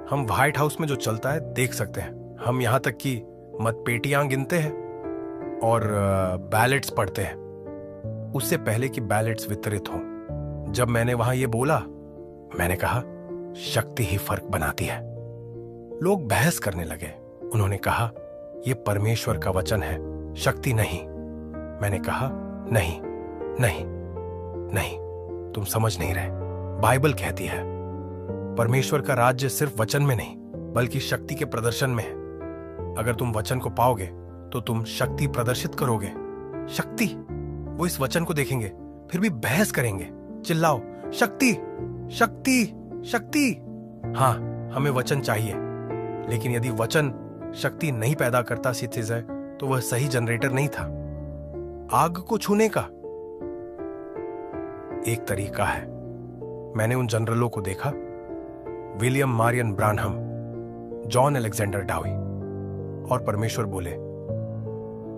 Speaker 4: हम व्हाइट हाउस में जो चलता है देख सकते हैं। हम यहां तक कि मतपेटियां गिनते हैं और बैलेट्स पढ़ते हैं उससे पहले कि बैलेट्स वितरित हों। जब मैंने वहां ये बोला, मैंने कहा, शक्ति ही फर्क बनाती है। लोग बहस करने लगे। उन्होंने कहा, यह परमेश्वर का वचन है, शक्ति नहीं। मैंने कहा, नहीं नहीं नहीं, तुम समझ नहीं रहे। बाइबल कहती है, परमेश्वर का राज्य सिर्फ वचन में नहीं बल्कि शक्ति के प्रदर्शन में है। अगर तुम वचन को पाओगे तो तुम शक्ति प्रदर्शित करोगे। शक्ति, वो इस वचन को देखेंगे फिर भी बहस करेंगे, चिल्लाओ, शक्ति शक्ति शक्ति। हां, हमें वचन चाहिए, लेकिन यदि वचन शक्ति नहीं पैदा करता है तो वह सही जनरेटर नहीं था। आग को छूने का एक तरीका है। मैंने उन जनरलों को देखा, विलियम मारियन ब्रानहम, जॉन अलेक्जेंडर डावी, और परमेश्वर बोले,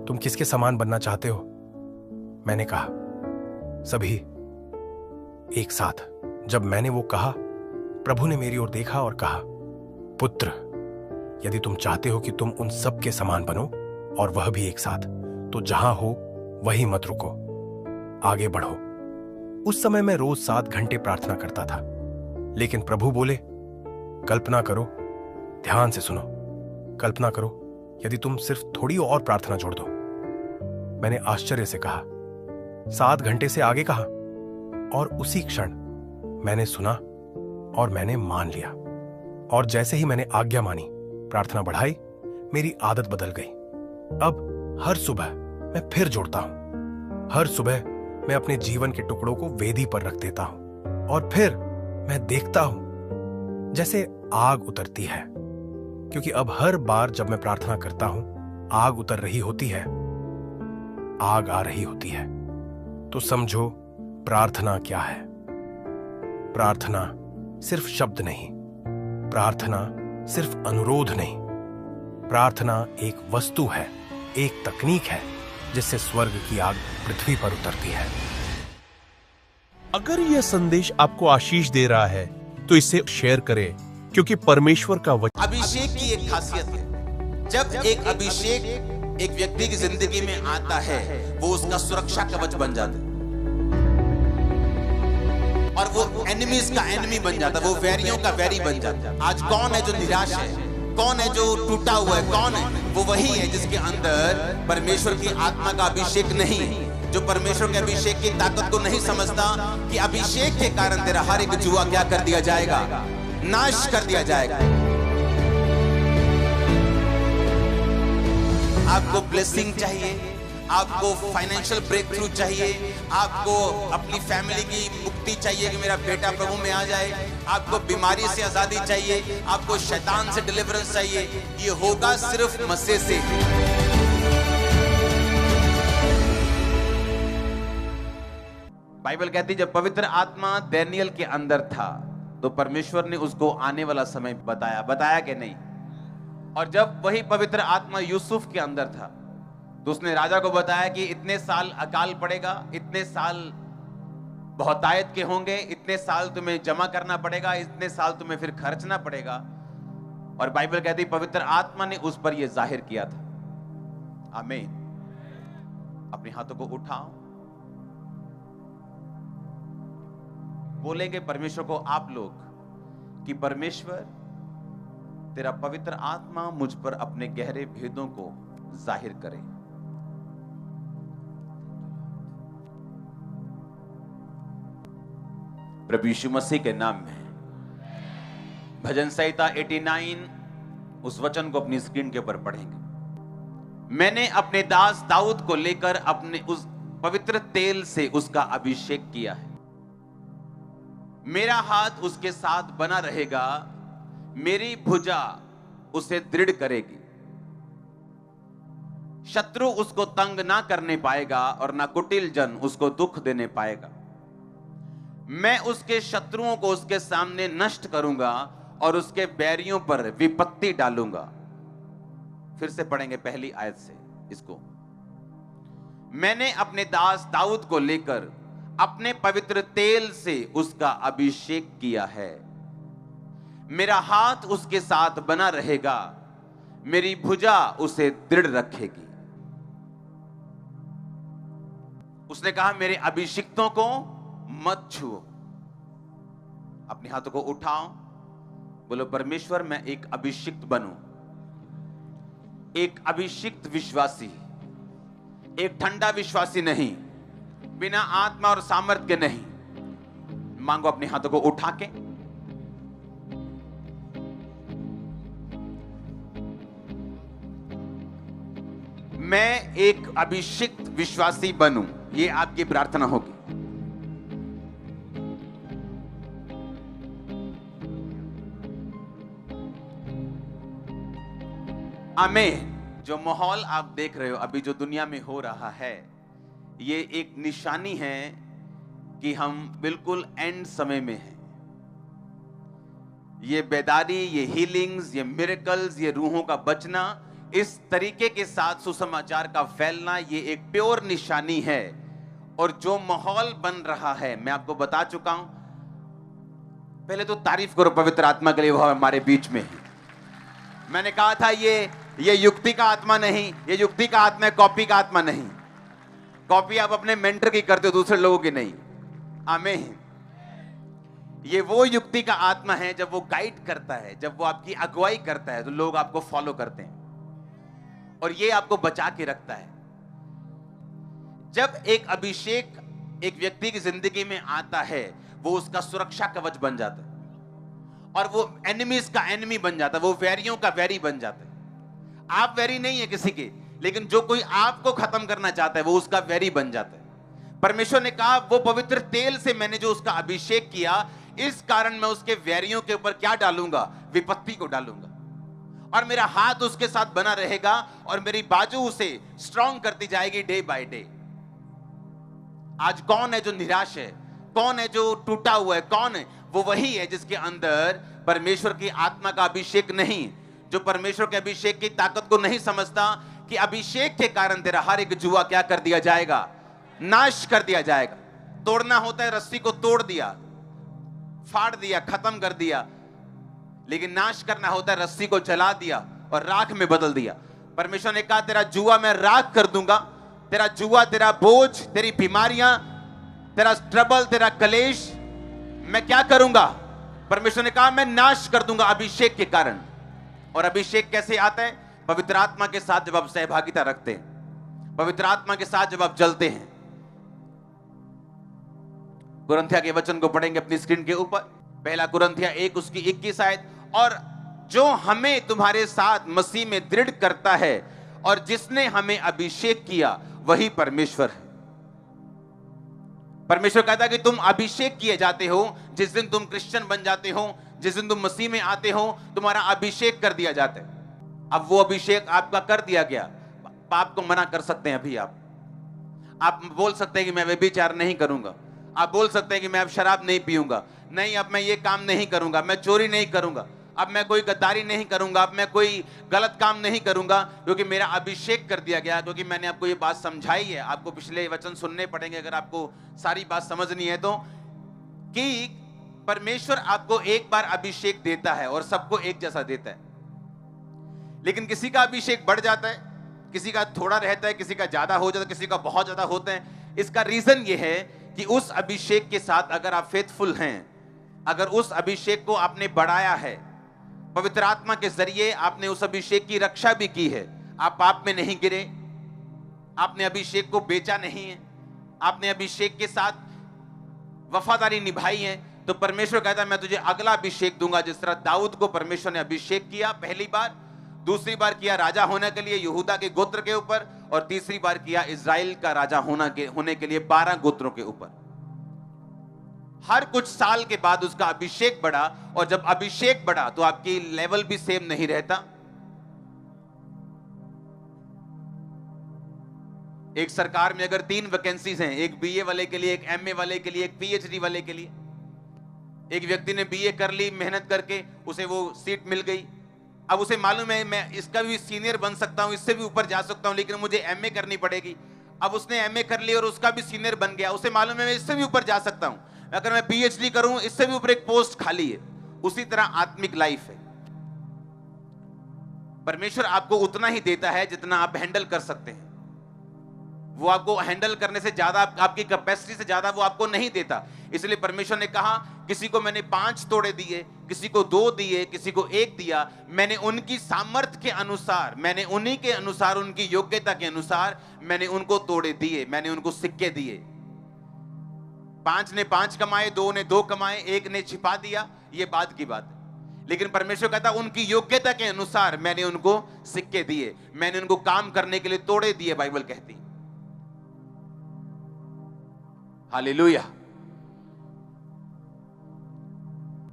Speaker 4: तुम किसके समान बनना चाहते हो? मैंने कहा, सभी एक साथ। जब मैंने वो कहा, प्रभु ने मेरी ओर देखा और कहा, पुत्र, यदि तुम चाहते हो कि तुम उन सब के समान बनो और वह भी एक साथ, तो जहां हो वहीं मत रुको, आगे बढ़ो। उस समय मैं रोज 7 घंटे प्रार्थना करता था, लेकिन प्रभु बोले, कल्पना करो, ध्यान से सुनो, कल्पना करो यदि तुम सिर्फ थोड़ी और प्रार्थना जोड़ दो। मैंने आश्चर्य से कहा, 7 घंटे से आगे कहा, और उसी क्षण मैंने सुना और मैंने मान लिया। और जैसे ही मैंने आज्ञा मानी, प्रार्थना बढ़ाई, मेरी आदत बदल गई। अब हर सुबह मैं फिर जोड़ता हूं। हर सुबह मैं अपने जीवन के टुकड़ों को वेदी पर रख देता हूं और फिर मैं देखता हूं जैसे आग उतरती है, क्योंकि अब हर बार जब मैं प्रार्थना करता हूं, आग उतर रही होती है, आग आ रही होती है। तो समझो प्रार्थना क्या है। प्रार्थना सिर्फ शब्द नहीं, प्रार्थना सिर्फ अनुरोध नहीं, प्रार्थना एक वस्तु है, एक तकनीक है जिससे स्वर्ग की आग पृथ्वी पर उतरती है।
Speaker 5: अगर यह संदेश आपको आशीष दे रहा है तो इसे शेयर करें, क्योंकि परमेश्वर का वचन।
Speaker 6: अभिषेक की एक खासियत है, जब एक अभिषेक एक व्यक्ति की जिंदगी में आता है, वो उसका सुरक्षा कवच बन जाता है और वो एनिमीज का एनिमी बन जाता है, वो वैरियों का वैरी बन जाता है। आज कौन है जो निराश है, कौन है जो टूटा हुआ है, कौन है? वो वही है जिसके अंदर परमेश्वर की आत्मा का अभिषेक नहीं है, जो परमेश्वर के अभिषेक की ताकत को नहीं समझता कि अभिषेक के कारण तेरा हर एक जुआ क्या कर दिया जाएगा, नाश कर दिया जाएगा। आपको ब्लेसिंग चाहिए, आपको फाइनेंशियल ब्रेक थ्रू चाहिए, आपको अपनी फैमिली की मुक्ति चाहिए कि मेरा बेटा प्रभु में आ जाए, आपको बीमारी से आजादी चाहिए, आपको शैतान से डिलीवरेंस चाहिए, ये होगा सिर्फ मसीह से। बाइबल कहती जब पवित्र आत्मा दानियेल के अंदर था तो परमेश्वर ने उसको आने वाला समय बताया कि नहीं। और जब वही पवित्र आत्मा यूसुफ के अंदर था तो उसने राजा को बताया कि इतने साल अकाल पड़ेगा, इतने साल बहुतायत के होंगे, इतने साल तुम्हें जमा करना पड़ेगा, इतने साल तुम्हें फिर खर्चना पड़ेगा। और बाइबल कहती पवित्र आत्मा ने उस पर यह जाहिर किया था। आमीन। अपने हाथों को उठाओ, बोलेंगे परमेश्वर को आप लोग कि परमेश्वर तेरा पवित्र आत्मा मुझ पर अपने गहरे भेदों को जाहिर करे। प्रभु यीशु मसीह के नाम में भजन संहिता 89 उस वचन को अपनी स्क्रीन के ऊपर पढ़ेंगे। मैंने अपने दास दाऊद को लेकर अपने उस पवित्र तेल से उसका अभिषेक किया है, मेरा हाथ उसके साथ बना रहेगा, मेरी भुजा उसे दृढ़ करेगी, शत्रु उसको तंग ना करने पाएगा और ना कुटिल जन उसको दुख देने पाएगा। मैं उसके शत्रुओं को उसके सामने नष्ट करूंगा और उसके बैरियों पर विपत्ति डालूंगा। फिर से पढ़ेंगे पहली आयत से इसको। मैंने अपने दास दाऊद को लेकर अपने पवित्र तेल से उसका अभिषेक किया है, मेरा हाथ उसके साथ बना रहेगा, मेरी भुजा उसे दृढ़ रखेगी। उसने कहा मेरे अभिषिक्तों को मत छुओ। अपने हाथों को उठाओ, बोलो परमेश्वर मैं एक अभिषिक्त बनूं, एक अभिषिक्त विश्वासी, एक ठंडा विश्वासी नहीं, बिना आत्मा और सामर्थ्य के नहीं। मांगो अपने हाथों को उठा के। मैं एक अभिषिक्त विश्वासी बनूं, ये आपकी प्रार्थना होगी। आमीन। जो माहौल आप देख रहे हो अभी जो दुनिया में हो रहा है, ये एक निशानी है कि हम बिल्कुल एंड समय में हैं। ये बेदारी, ये हीलिंग्स, ये मिरेकल्स, ये रूहों का बचना, इस तरीके के साथ सुसमाचार का फैलना, ये एक प्योर निशानी है। और जो माहौल बन रहा है मैं आपको बता चुका हूं। पहले तो तारीफ करो पवित्र आत्मा के लिए, वो हमारे बीच में है। मैंने कहा था ये युक्ति का आत्मा नहीं, ये युक्ति का आत्मा है, कॉपी का आत्मा नहीं। कॉपी आप अपने मेंटर की करते हो, दूसरे लोगों की नहीं। आमीन। ये वो युक्ति का आत्मा है जब वो गाइड करता है, जब वो आपकी अगुवाई करता है तो लोग आपको फॉलो करते हैं और ये आपको बचा के रखता है। जब एक अभिषेक एक व्यक्ति की जिंदगी में आता है वो उसका सुरक्षा कवच बन जाता है और वो एनिमीज का एनिमी बन जाता है, वो वैरियों का वैरी बन जाता है। आप वैरी नहीं है किसी के, लेकिन जो कोई आपको खत्म करना चाहता है वो उसका वैरी बन जाता है। परमेश्वर ने कहा वो पवित्र तेल से मैंने जो उसका अभिषेक किया, इस कारण मैं उसके वैरियों के ऊपर क्या डालूंगा, विपत्ति को डालूंगा और मेरा हाथ उसके साथ बना रहेगा और मेरी बाजू उसे स्ट्रॉन्ग करती जाएगी डे बाय डे। आज कौन है जो निराश है, कौन है जो टूटा हुआ है, कौन है? वो वही है जिसके अंदर परमेश्वर की आत्मा का अभिषेक नहीं, जो परमेश्वर के अभिषेक की ताकत को नहीं समझता कि अभिषेक के कारण तेरा हर एक जुआ क्या कर दिया जाएगा, नाश कर दिया जाएगा। तोड़ना होता है, रस्सी को तोड़ दिया, फाड़ दिया, खत्म कर दिया, लेकिन नाश करना होता है, रस्सी को जला दिया और राख में बदल दिया। परमेश्वर ने कहा तेरा जुआ मैं राख कर दूंगा, तेरा जुआ, तेरा बोझ, तेरी बीमारियां, तेरा ट्रबल, तेरा कलेश मैं क्या करूंगा? परमेश्वर ने कहा मैं नाश कर दूंगा अभिषेक के कारण। और अभिषेक कैसे आता है? पवित्र आत्मा के साथ जब आप सहभागिता रखते हैं, पवित्र आत्मा के साथ जब आप जलते हैं। कुरिन्थिया के वचन को पढ़ेंगे अपनी स्क्रीन के ऊपर, पहला कुरिन्थिया 1 उसकी 21 आयत। और जो हमें तुम्हारे साथ मसीह में दृढ़ करता है और जिसने हमें अभिषेक किया वही परमेश्वर है। परमेश्वर कहता है कि तुम अभिषेक किए जाते हो, जिस दिन तुम क्रिश्चियन बन जाते हो, जिस दिन तुम मसीह में आते हो, तुम्हारा अभिषेक कर दिया जाता है। अब वो अभिषेक आपका कर दिया गया, पाप को मना कर सकते हैं। अभी आप बोल सकते हैं कि मैं व्यभिचार नहीं करूंगा, आप बोल सकते हैं कि मैं अब शराब नहीं पीऊंगा, नहीं अब मैं ये काम नहीं करूंगा, मैं चोरी नहीं करूंगा, अब मैं कोई गद्दारी नहीं करूंगा, अब मैं कोई गलत काम नहीं करूंगा, क्योंकि मेरा अभिषेक कर दिया गया। क्योंकि मैंने आपको ये बात समझाई है, आपको पिछले वचन सुनने पड़ेंगे अगर आपको सारी बात समझनी है तो, कि परमेश्वर आपको एक बार अभिषेक देता है और सबको एक जैसा देता है, लेकिन किसी का अभिषेक बढ़ जाता है, किसी का थोड़ा रहता है, किसी का ज्यादा हो जाता है, किसी का बहुत ज्यादा होता है। इसका रीजन ये है कि उस अभिषेक के साथ अगर आप फेथफुल हैं, अगर उस अभिषेक को आपने बढ़ाया है, पवित्र आत्मा के जरिए आपने उस अभिषेक की रक्षा भी की है, आप पाप में नहीं गिरे, आपने अभिषेक को बेचा नहीं है, आपने अभिषेक के साथ वफादारी निभाई है, तो परमेश्वर कहता है मैं तुझे अगला अभिषेक दूंगा। जिस तरह दाऊद को परमेश्वर ने अभिषेक किया पहली बार, दूसरी बार किया राजा होने के लिए यहूदा के गोत्र के ऊपर, और तीसरी बार किया इजराइल का राजा होने के लिए 12 गोत्रों के ऊपर। हर कुछ साल के बाद उसका अभिषेक बढ़ा, और जब अभिषेक बढ़ा तो आपकी लेवल भी सेम नहीं रहता। एक सरकार में अगर 3 वैकेंसीज हैं, एक बीए वाले के लिए, एक एमए वाले के लिए, एक पीएचडी वाले के लिए। एक व्यक्ति ने बीए कर ली, मेहनत करके उसे वो सीट मिल गई। अब उसे मालूम है मैं इसका भी सीनियर बन सकता हूं, इससे भी ऊपर जा सकता हूं, लेकिन मुझे एमए करनी पड़ेगी। अब उसने एमए कर ली और उसका भी सीनियर बन गया, उसे मालूम है मैं इससे भी ऊपर जा सकता हूं, अगर मैं पीएचडी करूं इससे भी ऊपर एक पोस्ट खाली है। उसी तरह आत्मिक लाइफ है, परमेश्वर आपको उतना ही देता है जितना आप हैंडल कर सकते हैं। वो आपको हैंडल करने से ज्यादा, आपकी कैपेसिटी से ज्यादा वो आपको नहीं देता। इसलिए परमेश्वर ने कहा किसी को मैंने 5 तोड़े दिए, किसी को 2 दिए, किसी को 1 दिया। मैंने उनकी सामर्थ्य के अनुसार, मैंने उन्हीं के अनुसार, उनकी योग्यता के अनुसार मैंने उनको तोड़े दिए, मैंने उनको सिक्के दिए। 5 ने 5 कमाए, 2 ने 2 कमाए, 1 ने छिपा दिया, ये बात की बात है। लेकिन परमेश्वर कहता उनकी योग्यता के अनुसार मैंने उनको सिक्के दिए, मैंने उनको काम करने के लिए तोड़े दिए, बाइबल कहती। हालेलुया।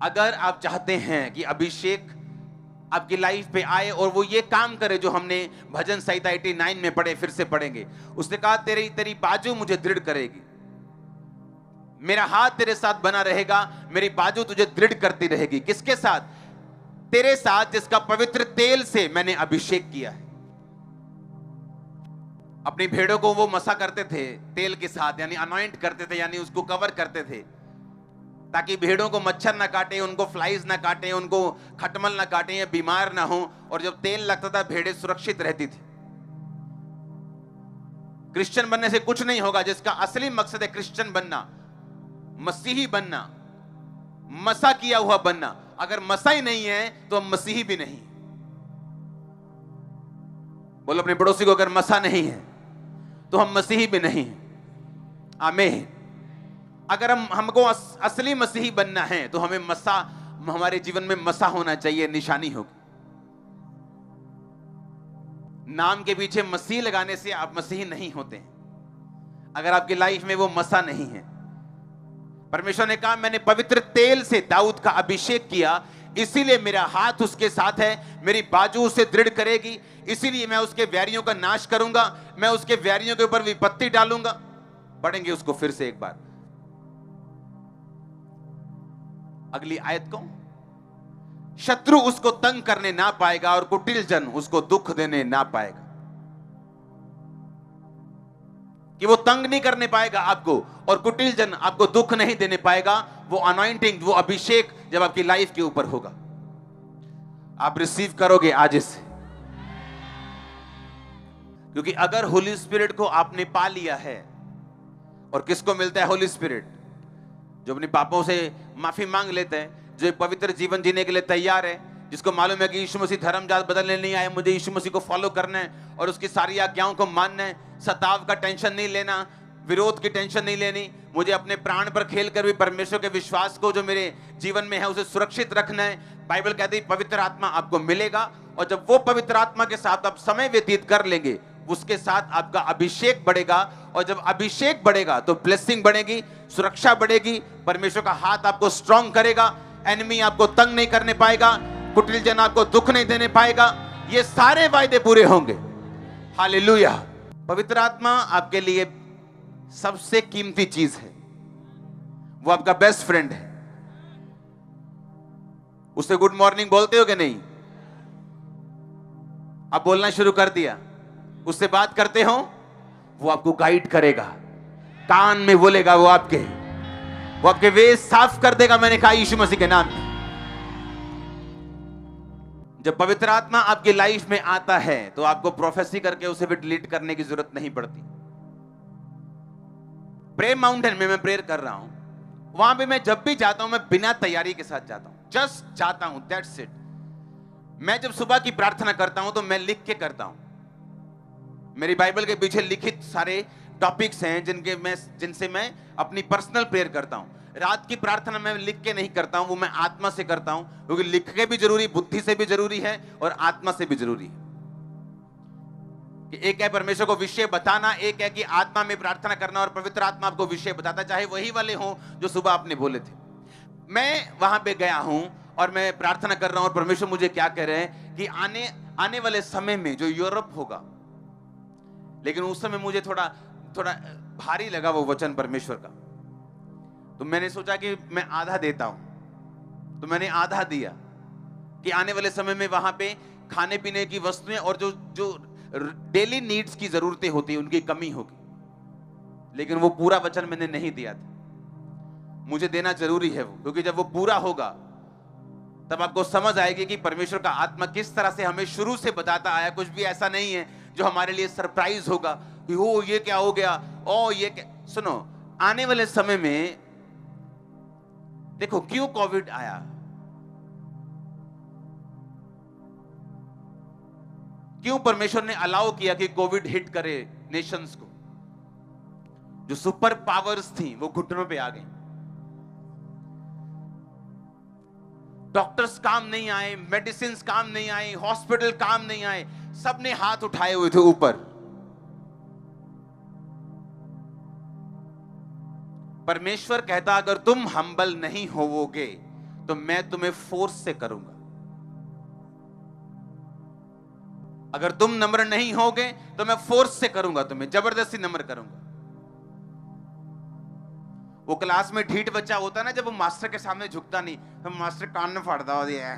Speaker 6: अगर आप चाहते हैं कि अभिषेक आपकी लाइफ पे आए और वो ये काम करे जो हमने भजन संहिता 89 में पढ़े, फिर से पढ़ेंगे। उसने कहा तेरी बाजू मुझे दृढ़ करेगी, मेरा हाथ तेरे साथ बना रहेगा, मेरी बाजू तुझे दृढ़ करती रहेगी। किसके साथ? तेरे साथ जिसका पवित्र तेल से मैंने अभिषेक किया है। अपनी भेड़ों को वो मसा करते थे तेल के साथ, यानी अनॉइंट करते थे, यानी उसको कवर करते थे ताकि भेड़ों को मच्छर ना काटे, उनको फ्लाइज ना काटे, उनको खटमल ना काटे, या बीमार ना हो। और जब तेल लगता था भेड़ें सुरक्षित रहती थी। क्रिश्चियन बनने से कुछ नहीं होगा, जिसका असली मकसद है क्रिश्चियन बनना, मसीही बनना, मसा किया हुआ बनना। अगर मसा ही नहीं है तो हम मसीही भी नहीं। बोलो अपने पड़ोसी को, अगर मसा नहीं है तो हम मसीही भी नहीं हैं। आमीन। अगर हमको असली मसीही बनना है तो हमें मसा, हमारे जीवन में मसा होना चाहिए, निशानी होगी। नाम के पीछे मसीह लगाने से आप मसीही नहीं होते हैं अगर आपकी लाइफ में वो मसा नहीं है। परमेश्वर ने कहा, मैंने पवित्र तेल से दाऊद का अभिषेक किया, इसीलिए मेरा हाथ उसके साथ है, मेरी बाजू उसे दृढ़ करेगी, इसीलिए मैं उसके वैरियों का नाश करूंगा, मैं उसके वैरियों के ऊपर विपत्ति डालूंगा। पढ़ेंगे उसको फिर से एक बार, अगली आयत को। शत्रु उसको तंग करने ना पाएगा और कुटिल जन उसको दुख देने ना पाएगा। कि वो तंग नहीं करने पाएगा आपको और कुटिल जन आपको दुख नहीं देने पाएगा। वो अनॉइंटिंग, वो अभिषेक जब आपकी लाइफ के ऊपर होगा, आप रिसीव करोगे आज इससे। क्योंकि अगर होली स्पिरिट को आपने पा लिया है, और किसको मिलता है होली स्पिरिट? जो अपने पापों से माफी मांग लेते हैं, जो एक पवित्र जीवन जीने के लिए तैयार है, जिसको मालूम है कि यीशु मसीह धर्मजात बदलने नहीं आए, मुझे यीशु मसीह को फॉलो करना है और उसकी सारी आज्ञाओं को मानना है। सताव का टेंशन नहीं लेना, विरोध की टेंशन नहीं लेनी, मुझे अपने प्राण पर खेलकर भी परमेश्वर के विश्वास को जो मेरे जीवन में है उसे सुरक्षित रखना है। बाइबल कहती है पवित्र आत्मा आपको मिलेगा, और जब वो पवित्र आत्मा के साथ आप समय व्यतीत कर लेंगे, उसके साथ आपका अभिषेक बढ़ेगा, और जब अभिषेक बढ़ेगा तो ब्लेसिंग बढ़ेगी, सुरक्षा बढ़ेगी, परमेश्वर का हाथ आपको स्ट्रॉन्ग करेगा, एनिमी आपको तंग नहीं करने पाएगा, कुटिल जन आपको दुख नहीं देने पाएगा। ये सारे वायदे पूरे होंगे। हालेलुया। पवित्र आत्मा आपके लिए सबसे कीमती चीज है, वो आपका बेस्ट फ्रेंड है। उससे गुड मॉर्निंग बोलते हो कि नहीं? आप बोलना शुरू कर दिया, उससे बात करते हो, वो आपको गाइड करेगा, कान में बोलेगा, वो आपके वे साफ कर देगा। मैंने कहा यीशु मसीह के नाम में। जब पवित्र आत्मा आपकी लाइफ में आता है तो आपको प्रोफेसी करके उसे भी डिलीट करने की जरूरत नहीं पड़ती। प्रेयर माउंटेन में मैं प्रेयर कर रहा हूं, वहां पे मैं जब भी जाता हूं, मैं बिना तैयारी के साथ जाता हूं, जस्ट जाता हूं, दैट्स इट। मैं जब सुबह की प्रार्थना करता हूं तो मैं लिख के करता हूं। मेरी बाइबल के पीछे लिखित सारे टॉपिक्स हैं जिनसे मैं अपनी पर्सनल प्रेयर करता हूं। रात की प्रार्थना मैं लिख के नहीं करता हूं, वो मैं आत्मा से करता हूं, क्योंकि लिख के भी जरूरी, बुद्धि से भी जरूरी है और आत्मा से भी जरूरी है। कि एक है परमेश्वर को विषय बताना, एक है कि आत्मा में प्रार्थना करना, और पवित्र आत्मा आपको विषय बताता, चाहे वही वाले हों जो सुबह आपने बोले थे। मैं वहां पे गया हूं और मैं प्रार्थना कर रहा हूं, और परमेश्वर मुझे क्या कह रहे हैं कि आने वाले समय में जो यूरोप होगा, लेकिन उस समय मुझे थोड़ा भारी लगा वो वचन परमेश्वर का, तो मैंने सोचा कि मैं आधा देता हूं, तो मैंने आधा दिया कि आने वाले समय में वहां पे खाने पीने की वस्तुएं और जो डेली नीड्स की जरूरतें होती है उनकी कमी होगी। लेकिन वो पूरा वचन मैंने नहीं दिया था, मुझे देना जरूरी है वो, क्योंकि जब वो पूरा होगा तब आपको समझ आएगी कि परमेश्वर का आत्मा किस तरह से हमें शुरू से बताता आया। कुछ भी ऐसा नहीं है जो हमारे लिए सरप्राइज होगा कि ओ ये क्या हो गया, ओ ये क्या। सुनो, आने वाले समय में देखो क्यों कोविड आया, क्यों परमेश्वर ने अलाउ किया कि कोविड हिट करे नेशंस को। जो सुपर पावर्स थी वो घुटनों पे आ गई, डॉक्टर्स काम नहीं आए, मेडिसिन काम नहीं आई, हॉस्पिटल काम नहीं आए, सबने हाथ उठाए हुए थे ऊपर। परमेश्वर कहता अगर तुम हम्बल नहीं होवोगे तो मैं तुम्हें फोर्स से करूंगा। अगर तुम नम्र नहीं होगे तो मैं फोर्स से करूंगा, तुम्हें जबरदस्ती नम्र करूंगा। वो क्लास में ढीठ बच्चा होता ना, जब वो मास्टर के सामने झुकता नहीं तो मास्टर कान में फाड़ता हो दिया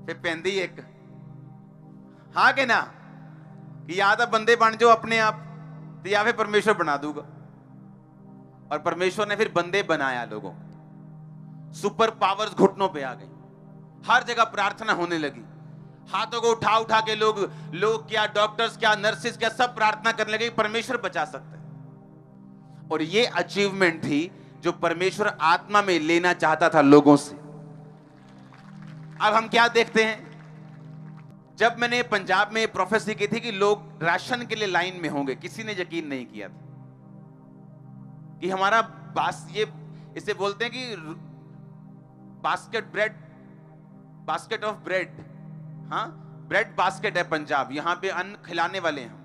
Speaker 6: फिर पेंदी एक हाँ के ना कि या तो बंदे बन जाओ अपने आप, तो या फिर परमेश्वर बना दूंगा। और परमेश्वर ने फिर बंदे बनाया लोगों को। सुपर पावर्स घुटनों पे आ गई, हर जगह प्रार्थना होने लगी, हाथों को उठा उठा के लोग क्या, डॉक्टर्स क्या, नर्सेस क्या, सब प्रार्थना करने लगे परमेश्वर बचा सकता है। और ये अचीवमेंट थी जो परमेश्वर आत्मा में लेना चाहता था लोगों से। अब हम क्या देखते हैं, जब मैंने पंजाब में प्रोफेसी की थी कि लोग राशन के लिए लाइन में होंगे, किसी ने यकीन नहीं किया था कि हमारा ये इसे बोलते हैं कि बास्केट ऑफ ब्रेड, हाँ ब्रेड बास्केट है पंजाब, यहां पे अन्न खिलाने वाले हैं हम।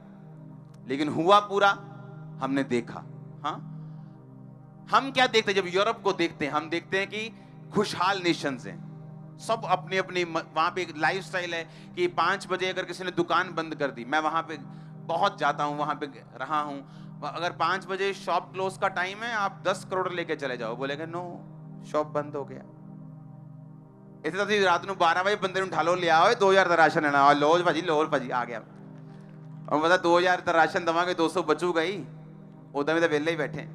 Speaker 6: लेकिन हुआ पूरा, हमने देखा। हाँ, हम क्या देखते हैं जब यूरोप को देखते हैं, हम देखते हैं कि खुशहाल नेशंस हैं, सब अपने अपने वहां पे एक लाइफस्टाइल है कि 5 बजे अगर किसी ने दुकान बंद कर दी, मैं वहां पे बहुत जाता हूं, वहां पे रहा हूं, अगर 5 बजे शॉप क्लोज का टाइम है, आप 10 करोड़ लेके चले जाओ, बोलेगा नो शॉप बंद हो गया। इतने तो रात को 12 बजे बंदे उठा लो, ले आओ 2000 का राशन लेना, लो भाजी आ गया, और बता 2000 का राशन दवांगे 200 बचूगा ही, उधर में तो वेले ही बैठे,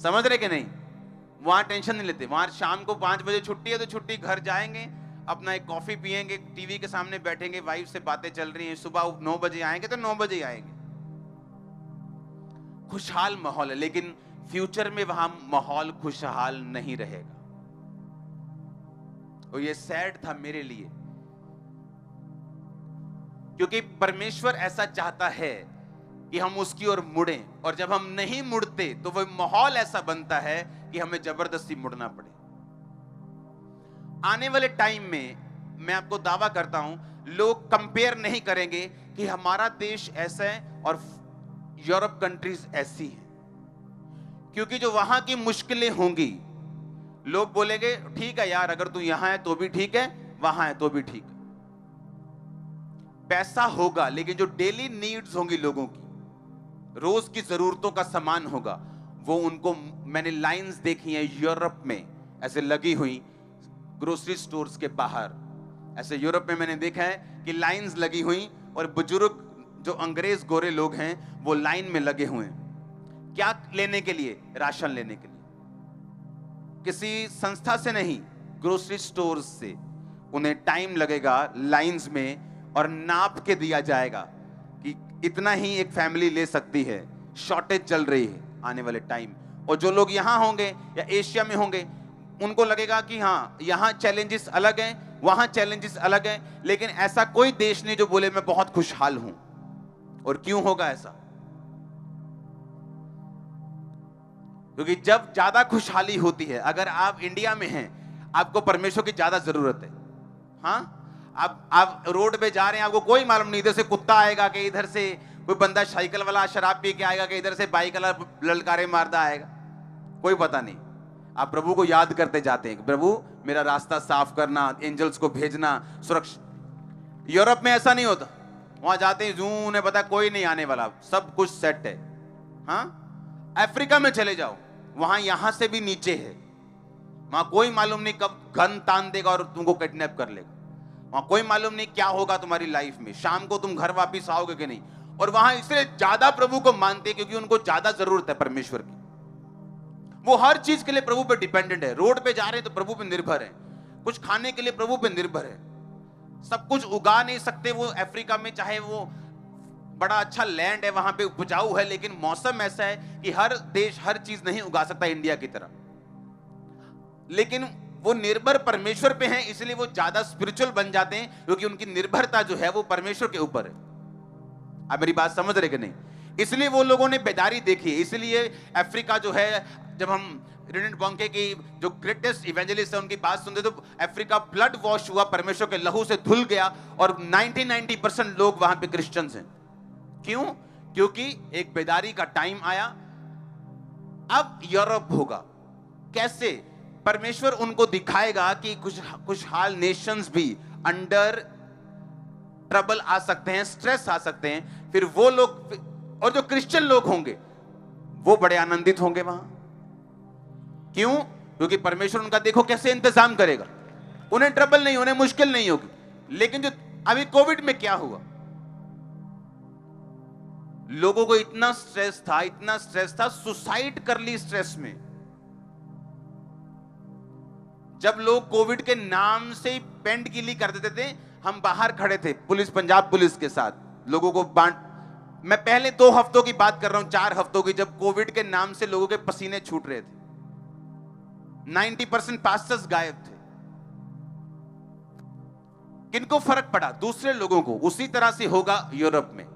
Speaker 6: समझ रहे कि नहीं। वहां टेंशन नहीं लेते, वहां शाम को 5 बजे छुट्टी है तो छुट्टी, घर जाएंगे, अपना एक कॉफी पिएंगे, टीवी के सामने बैठेंगे, वाइफ से बातें चल रही हैं, सुबह 9 बजे आएंगे तो 9 बजे आएंगे, खुशहाल माहौल है। लेकिन फ्यूचर में वहां माहौल खुशहाल नहीं रहेगा, और ये सैड था मेरे लिए, क्योंकि परमेश्वर ऐसा चाहता है कि हम उसकी ओर मुड़ें, और जब हम नहीं मुड़ते तो वो माहौल ऐसा बनता है कि हमें जबरदस्ती मुड़ना पड़े। आने वाले टाइम में मैं आपको दावा करता हूं, लोग कंपेयर नहीं करेंगे कि हमारा देश ऐसा है और यूरोप कंट्रीज ऐसी हैं, क्योंकि जो वहां की मुश्किलें होंगी, लोग बोलेंगे ठीक है यार, अगर तू यहां है तो भी ठीक है, वहां है तो भी ठीक है। पैसा होगा, लेकिन जो डेली नीड्स होंगी लोगों की, रोज की जरूरतों का सामान होगा, वो उनको, मैंने लाइंस देखी हैं यूरोप में ऐसे लगी हुई, ग्रोसरी स्टोर्स के बाहर ऐसे यूरोप में मैंने देखा है कि लाइंस लगी हुई, और बुजुर्ग जो अंग्रेज गोरे लोग हैं वो लाइन में लगे हुए हैं। क्या लेने के लिए? राशन लेने के लिए। किसी संस्था से नहीं, ग्रोसरी स्टोर्स से। उन्हें टाइम लगेगा लाइंस में, और नाप के दिया जाएगा कि इतना ही एक फैमिली ले सकती है, शॉर्टेज चल रही है आने वाले टाइम। और जो लोग यहां होंगे या एशिया में होंगे, उनको लगेगा कि हाँ यहां चैलेंजेस अलग हैं, वहां चैलेंजेस अलग हैं, लेकिन ऐसा कोई देश नहीं जो बोले मैं बहुत खुशहाल हूं। और क्यों होगा ऐसा? क्योंकि जब ज्यादा खुशहाली होती है, अगर आप इंडिया में हैं, आपको परमेश्वर की ज्यादा जरूरत है। हाँ, आप रोड पे जा रहे हैं, आपको कोई मालूम नहीं, इधर से कुत्ता आएगा कि इधर से कोई बंदा साइकिल वाला शराब पी के आएगा कि इधर से बाइक वाला ललकारे मारता आएगा, कोई पता नहीं। आप प्रभु को याद करते जाते हैं, प्रभु मेरा रास्ता साफ करना, एंजल्स को भेजना, सुरक्षा। यूरोप में ऐसा नहीं होता, वहां जाते ही जूं, उन्हें पता कोई नहीं आने वाला, सब कुछ सेट है। हाँ, अफ्रीका में चले जाओ, वहां यहां से भी नीचे है, वहां कोई मालूम नहीं कब गन तान देगा और तुमको किडनैप कर लेगा, वहां कोई मालूम नहीं क्या होगा तुम्हारी लाइफ में, शाम को तुम घर वापिस आओगे कि नहीं। और वहां इसलिए ज्यादा प्रभु को मानते हैं क्योंकि उनको ज्यादा जरूरत है परमेश्वर की। वो हर चीज के लिए प्रभु पे डिपेंडेंट है। रोड पे जा रहे हैं तो प्रभु पे निर्भर है, कुछ खाने के लिए प्रभु पे निर्भर है। सब कुछ उगा नहीं सकते वो अफ्रीका में, चाहे वो बड़ा अच्छा लैंड है, वहां पे उपजाऊ है, लेकिन मौसम ऐसा है कि हर देश हर चीज नहीं उगा सकता इंडिया की तरह। लेकिन वो निर्भर परमेश्वर पे हैं, इसलिए वो ज्यादा स्पिरिचुअल बन जाते हैं, क्योंकि उनकी निर्भरता जो है वो परमेश्वर के ऊपर है। आप मेरी बात समझ रहे कि नहीं? इसलिए वो लोगों ने बेदारी देखी। इसलिए अफ्रीका जो है, जब हम रेनिड बॉन्के की जो ग्रेटेस्ट इवेंजलिस्ट है उनकी बात सुनते तो अफ्रीका ब्लड वॉश हुआ, परमेश्वर के लहू से धुल गया, और 90% लोग वहां पे क्रिश्चियंस हैं। क्यों? क्योंकि एक बेदारी का टाइम आया। अब यूरोप होगा कैसे? परमेश्वर उनको दिखाएगा कि कुछ खुशहाल नेशंस भी अंडर ट्रबल आ सकते हैं, स्ट्रेस आ सकते हैं। फिर वो लोग, और जो क्रिश्चियन लोग होंगे वो बड़े आनंदित होंगे वहां। क्यों? क्योंकि परमेश्वर उनका देखो कैसे इंतजाम करेगा, उन्हें ट्रबल नहीं, उन्हें मुश्किल नहीं होगी। लेकिन जो अभी कोविड में क्या हुआ, लोगों को इतना स्ट्रेस था, सुसाइड कर ली स्ट्रेस में। जब लोग कोविड के नाम से ही पेंट गिली कर देते थे, हम बाहर खड़े थे पुलिस, पंजाब पुलिस के साथ, लोगों को मैं पहले 2 हफ्तों की बात कर रहा हूं, 4 हफ्तों की, जब कोविड के नाम से लोगों के पसीने छूट रहे थे। 90% पास्टर्स गायब थे। किनको फर्क पड़ा? दूसरे लोगों को। उसी तरह से होगा यूरोप में।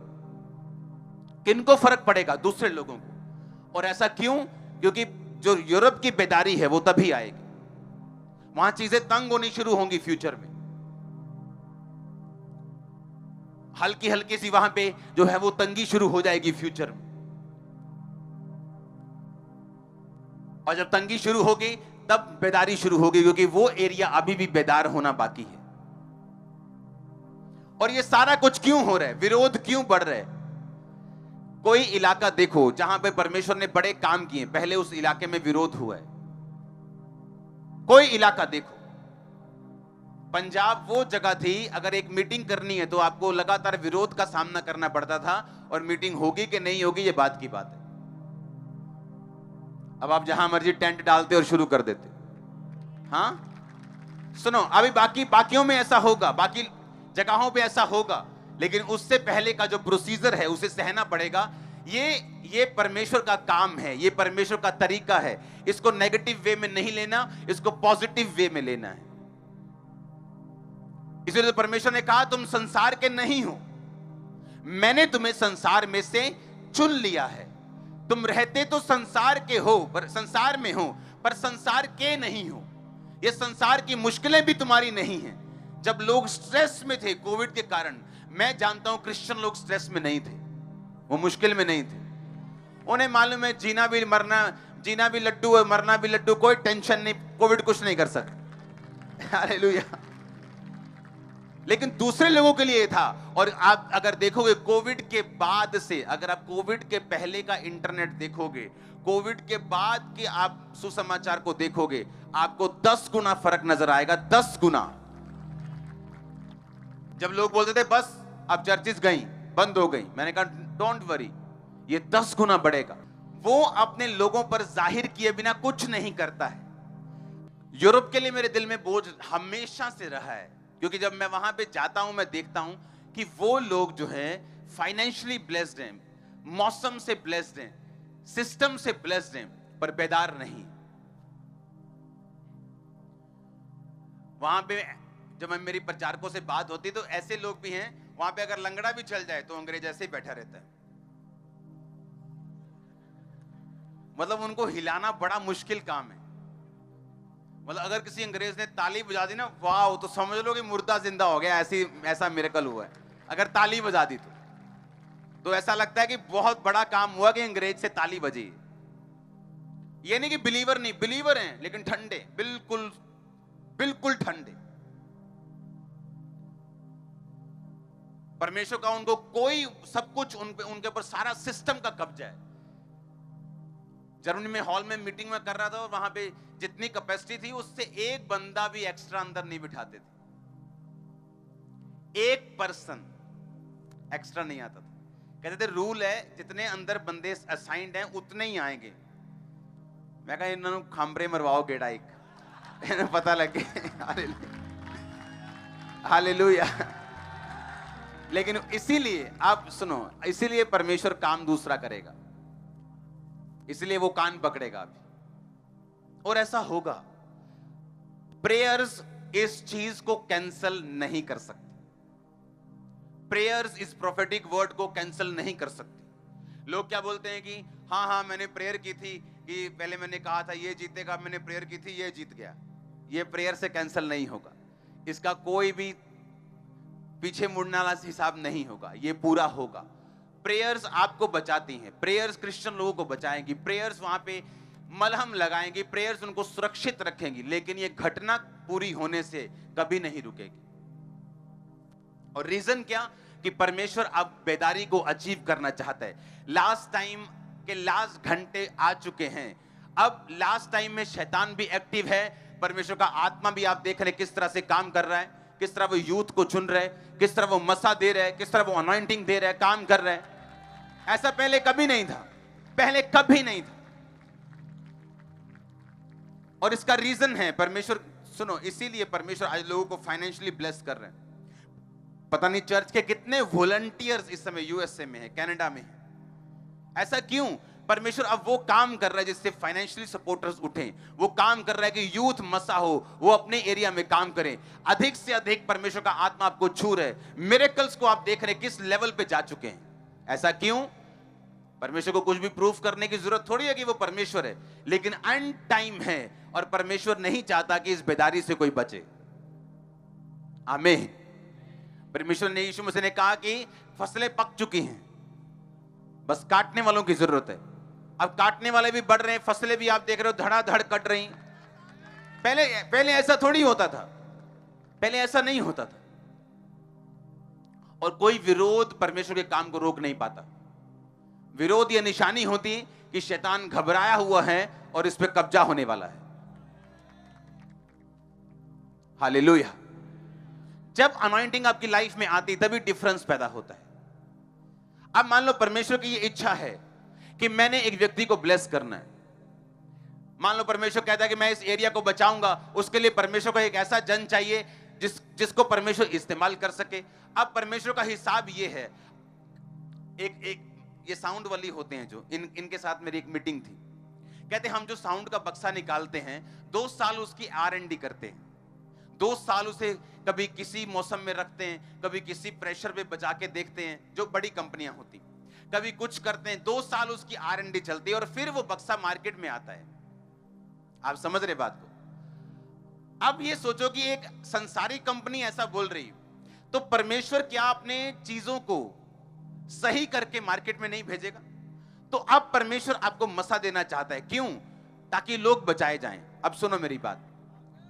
Speaker 6: किनको फर्क पड़ेगा? दूसरे लोगों को। और ऐसा क्यों? क्योंकि जो यूरोप की बेदारी है वो तभी आएगी। वहां चीजें तंग होनी शुरू होंगी फ्यूचर में। हल्की हल्की सी वहां पे जो है वो तंगी शुरू हो जाएगी फ्यूचर में। और जब तंगी शुरू होगी तब बेदारी शुरू होगी, क्योंकि वो एरिया अभी भी बेदार होना बाकी है। और ये सारा कुछ क्यों हो रहा है? विरोध क्यों बढ़ रहा है? कोई इलाका देखो जहां पे परमेश्वर ने बड़े काम किए, पहले उस इलाके में विरोध हुआ है। कोई इलाका देखो। पंजाब वो जगह थी, अगर एक मीटिंग करनी है तो आपको लगातार विरोध का सामना करना पड़ता था, और मीटिंग होगी कि नहीं होगी ये बात की बात है। अब आप जहां मर्जी टेंट डालते और शुरू कर देते। हाँ सुनो, अभी बाकियों में ऐसा होगा, बाकी जगहों पे ऐसा होगा, लेकिन उससे पहले का जो प्रोसीजर है उसे सहना पड़ेगा। ये परमेश्वर का काम है, ये परमेश्वर का तरीका है। इसको नेगेटिव वे में नहीं लेना, इसको पॉजिटिव वे में लेना है। इसलिए तो परमेश्वर ने कहा तुम संसार के नहीं हो, मैंने तुम्हें संसार में से चुन लिया है। तुम रहते तो संसार के हो, पर संसार में हो, पर संसार के नहीं हो। ये संसार की मुश्किलें भी तुम्हारी नहीं है। जब लोग स्ट्रेस में थे कोविड के कारण, मैं जानता हूं क्रिश्चियन लोग स्ट्रेस में नहीं थे, वो मुश्किल में नहीं थे। उन्हें मालूम है जीना भी लड्डू और मरना भी लड्डू, कोई टेंशन नहीं, कोविड कुछ नहीं कर सकता। हालेलुया। लेकिन दूसरे लोगों के लिए था। और आप अगर देखोगे कोविड के बाद से, अगर आप कोविड के पहले का इंटरनेट देखोगे, कोविड के बाद के आप सुसमाचार को देखोगे, आपको 10 गुना फर्क नजर आएगा। 10 गुना। जब लोग बोलते थे बस अब चर्चिस गई, बंद हो गई, मैंने कहा डोंट वरी, ये 10 गुना बढ़ेगा। वो अपने लोगों पर जाहिर किए बिना कुछ नहीं करता है। यूरोप के लिए मेरे दिल में बोझ हमेशा से रहा है, क्योंकि जब मैं वहां पे जाता हूं मैं देखता हूं कि वो लोग जो है फाइनेंशियली ब्लेस्ड हैं, मौसम से ब्लेस्ड हैं, सिस्टम से ब्लेस्ड हैं, पर बेदार नहीं। वहां पे जब मेरी प्रचारकों से बात होती तो ऐसे लोग भी हैं, वहां पे अगर लंगड़ा भी चल जाए तो अंग्रेज ऐसे ही बैठा रहता है। मतलब उनको हिलाना बड़ा मुश्किल काम है। मतलब अगर किसी अंग्रेज ने ताली बजा दी ना, वाह, तो समझ लो कि मुर्दा जिंदा हो गया, ऐसा मिरेकल हुआ है। अगर ताली बजा दी तो ऐसा लगता है कि बहुत बड़ा काम हुआ कि अंग्रेज से ताली बजी। ये नहीं कि बिलीवर नहीं, बिलीवर हैं लेकिन ठंडे, बिल्कुल ठंडे। परमेश्वर का उनको कोई सब कुछ उनके ऊपर सारा सिस्टम का कब्जा है। जर्मनी में हॉल में मीटिंग में कर रहा था और वहां पे जितनी कैपेसिटी थी उससे एक बंदा भी एक्स्ट्रा अंदर नहीं बिठाते थे, एक पर्सन एक्स्ट्रा नहीं आता था। कहते थे रूल है जितने अंदर बंदे असाइंड हैं उतने ही आएंगे। मैं कहा इन्होंने खामरे मरवाओ गेड़ा एक, इन्हें पता लगे। हालेलुया। लेकिन इसीलिए आप सुनो, इसीलिए परमेश्वर काम दूसरा करेगा, इसलिए वो कान पकड़ेगा अभी, और ऐसा होगा। प्रेयर्स इस चीज को कैंसिल नहीं कर सकती। प्रेयर्स इस प्रोफेटिक वर्ड को कैंसिल नहीं कर सकती। लोग क्या बोलते हैं कि हाँ मैंने प्रेयर की थी कि पहले मैंने कहा था ये जीतेगा, मैंने प्रेयर की थी ये जीत गया। ये प्रेयर से कैंसिल नहीं होगा, इसका कोई भी पीछे मुड़ने वाला हिसाब नहीं होगा, ये पूरा होगा। प्रेयर्स आपको बचाती हैं, प्रेयर्स क्रिश्चियन लोगों को बचाएंगी, प्रेयर्स वहां पे मलहम लगाएंगी, प्रेयर्स उनको सुरक्षित रखेंगी। लेकिन ये घटना पूरी होने से कभी नहीं रुकेगी। और रीजन क्या? कि परमेश्वर अब बेदारी को अचीव करना चाहता है। लास्ट टाइम के लास्ट घंटे आ चुके हैं। अब लास्ट टाइम में शैतान भी एक्टिव है, परमेश्वर का आत्मा भी आप देख रहे हैं किस तरह से काम कर रहा है, किस तरह वो यूथ को चुन रहा है, किस तरह वो मसा दे रहा है, किस तरह वो अनॉइंटिंग दे रहा है, काम कर रहा है। ऐसा पहले कभी नहीं था, पहले कभी नहीं था। और इसका रीजन है परमेश्वर, सुनो, इसीलिए परमेश्वर आज लोगों को फाइनेंशियली ब्लेस कर रहे हैं। पता नहीं चर्च के कितने वॉलंटियर्स इस समय यूएसए में है, कनाडा में है। ऐसा क्यों? परमेश्वर अब वो काम कर रहा है जिससे फाइनेंशियली सपोर्टर्स उठें, वो काम कर रहा है कि यूथ मसा हो, वो अपने एरिया में काम करें। अधिक से अधिक परमेश्वर का आत्मा आपको छू रहे, मिरेकल्स को आप देख रहे किस लेवल पे जा चुके हैं। ऐसा क्यों? परमेश्वर को कुछ भी प्रूफ करने की जरूरत थोड़ी है कि वो परमेश्वर है, लेकिन एंड टाइम है और परमेश्वर नहीं चाहता कि इस बेदारी से कोई बचे। आमीन। परमेश्वर ने, यीशु मसीह ने कहा कि फसलें पक चुकी हैं, बस काटने वालों की जरूरत है। अब काटने वाले भी बढ़ रहे हैं, फसलें भी आप देख रहे हो धड़ाधड़ कट रही। पहले ऐसा थोड़ी होता था, पहले ऐसा नहीं होता था। और कोई विरोध परमेश्वर के काम को रोक नहीं पाता। विरोध यह निशानी होती कि शैतान घबराया हुआ है और इस पे कब्जा होने वाला है। हालेलुया। जब अनॉइंटिंग आपकी लाइफ में आती तभी डिफरेंस पैदा होता है। अब मान लो परमेश्वर की ये इच्छा है कि मैंने एक व्यक्ति को ब्लेस करना है। मान लो परमेश्वर कहता है कि मैं इस एरिया को बचाऊंगा, उसके लिए परमेश्वर को एक ऐसा जन चाहिए जिसको परमेश्वर इस्तेमाल कर सके। अब परमेश्वर का हिसाब ये है, एक ये साउंड वाली होते हैं जो इनके साथ मेरी एक मीटिंग थी। कहते हम जो साउंड का बक्सा निकालते हैं 2 साल उसकी R&D करते हैं, 2 साल उसे कभी किसी मौसम में रखते हैं, कभी किसी प्रेशर पे बचा के देखते हैं, जो बड़ी कंपनियां होती, कभी कुछ करते हैं, 2 साल उसकी R&D चलती है और फिर वो बक्सा मार्केट में आता है। आप समझ रहे बात को? अब ये सोचो कि एक संसारिक कंपनी ऐसा बोल रही, तो परमेश्वर क्या अपने चीजों को सही करके मार्केट में नहीं भेजेगा? तो अब परमेश्वर आपको मसा देना चाहता है। क्यों? ताकि लोग बचाए जाएं। अब सुनो मेरी बात,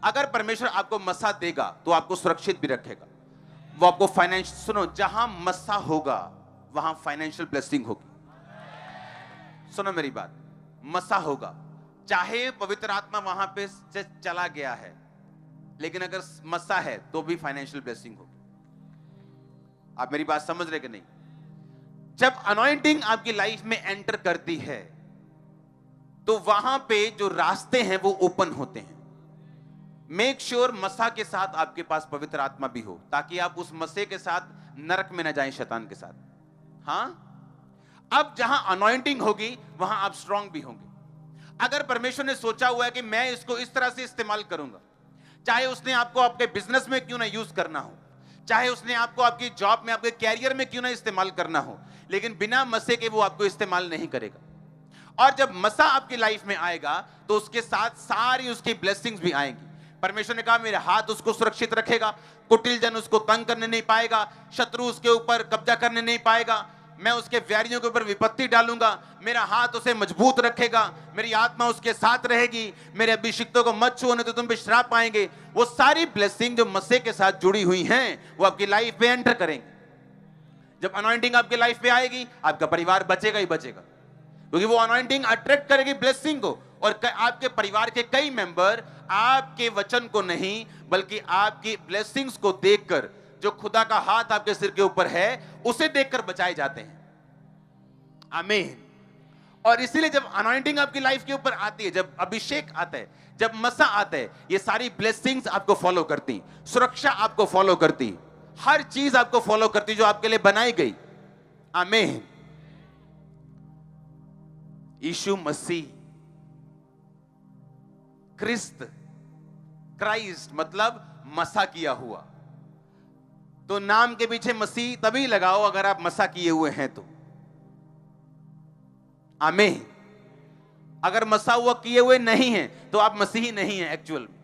Speaker 6: अगर परमेश्वर आपको मसा देगा तो आपको सुरक्षित भी रखेगा। वो आपको फाइनेंशियल, सुनो, जहां मसा होगा वहां फाइनेंशियल ब्लेसिंग होगी। सुनो मेरी बात, मसा होगा, चाहे पवित्र आत्मा वहां पे से चला गया है, लेकिन अगर मसा है तो भी फाइनेंशियल ब्लेसिंग होगी। आप मेरी बात समझ रहे कि नहीं? जब अनॉइंटिंग आपकी लाइफ में एंटर करती है तो वहां पे जो रास्ते हैं वो ओपन होते हैं। मेक श्योर मसा के साथ आपके पास पवित्र आत्मा भी हो, ताकि आप उस मसे के साथ नरक में न जाएं शैतान के साथ। हां, अब जहां अनॉइंटिंग होगी वहां आप स्ट्रांग भी होंगे। अगर परमेश्वर ने सोचा हुआ है कि मैं इसको इस तरह से इस्तेमाल करूंगा, चाहे उसने आपको आपके बिजनेस में क्यों ना यूज करना हो, चाहे उसने आपको आपकी जॉब में, आपके कैरियर में क्यों ना इस्तेमाल करना हो, लेकिन बिना मसे के वो आपको इस्तेमाल नहीं करेगा। और जब मसा आपकी लाइफ में आएगा तो उसके साथ सारी उसकी ब्लेसिंग्स भी आएंगी। परमेश्वर ने कहा मेरा हाथ उसको सुरक्षित रखेगा, कुटिल जन उसको तंग करने नहीं पाएगा, शत्रु उसके ऊपर कब्जा करने नहीं पाएगा, मैं उसके वैरियों के ऊपर विपत्ति डालूंगा, मेरा हाथ उसे मजबूत रखेगा, मेरी आत्मा उसके साथ रहेगी, मेरे अभिषिक्तों को मत छूने तो तुम पे श्राप पाएंगे। वो सारी ब्लेसिंग जो मसीह के साथ जुड़ी हुई हैं वो आपकी लाइफ में एंटर करेंगे। जब अनॉइंटिंग आपकी लाइफ पे आएगी आपका परिवार बचेगा ही बचेगा, क्योंकि वो अनॉइंटिंग अट्रैक्ट करेगी ब्लेसिंग को। और आपके परिवार के कई मेंबर आपके वचन को नहीं बल्कि आपकी ब्लेसिंग्स को देखकर, जो खुदा का हाथ आपके सिर के ऊपर है उसे देखकर बचाए जाते हैं। आमीन। और इसीलिए जब अनॉइंटिंग आपकी लाइफ के ऊपर आती है, जब अभिषेक आता है, जब मसा आता है, ये सारी ब्लेसिंग्स आपको फॉलो करती, सुरक्षा आपको फॉलो करती, हर चीज आपको फॉलो करती जो आपके लिए बनाई गई। आमीन। यीशु मसीह, क्राइस्ट मतलब मसा किया हुआ, तो नाम के पीछे मसीह तभी लगाओ अगर आप मसा किए हुए हैं तो। आमीन। अगर मसा हुआ किए हुए नहीं हैं तो आप मसीही नहीं हैं एक्चुअल में,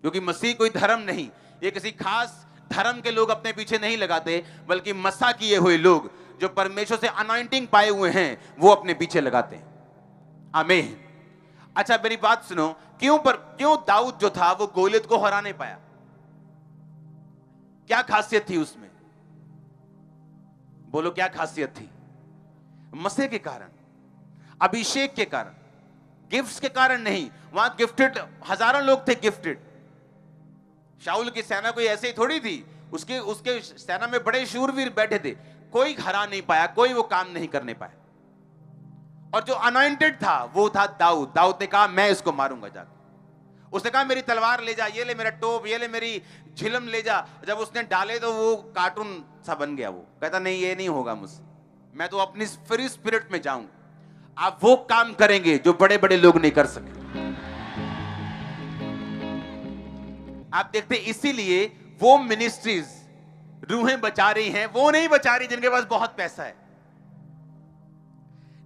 Speaker 6: क्योंकि मसीह कोई धर्म नहीं, ये किसी खास धर्म के लोग अपने पीछे नहीं लगाते, बल्कि मसा किए हुए लोग जो परमेश्वर से अनॉइंटिंग पाए हुए हैं वो अपने पीछे लगाते हैं। आमीन। अच्छा मेरी बात सुनो, क्यों दाऊद जो था वो गोलियत को हरा नहीं पाया? क्या खासियत थी उसमें? बोलो क्या खासियत थी? मसीह के कारण, अभिषेक के कारण, गिफ्ट्स के कारण नहीं। वहां गिफ्टेड हजारों लोग थे, गिफ्टेड। शाऊल की सेना कोई ऐसे ही थोड़ी थी, उसके सेना में बड़े शूरवीर बैठे थे, कोई हरा नहीं पाया, कोई वो काम नहीं करने पाया। और जो अनॉइंटेड था वो था दाऊद। दाऊद ने कहा मैं इसको मारूंगा जाके। उसने कहा मेरी तलवार ले जा, ये ले मेरा टोप, ये ले मेरी झिलम ले जा। जब उसने डाले तो वो कार्टून सा बन गया। वो कहता नहीं ये नहीं होगा मुझसे, मैं तो अपनी फ्री स्पिरिट में जाऊंगा। आप वो काम करेंगे जो बड़े बड़े लोग नहीं कर सके। आप देखते इसीलिए वो मिनिस्ट्रीज रूहें बचा रही हैं, वो नहीं बचा रही जिनके पास बहुत पैसा है,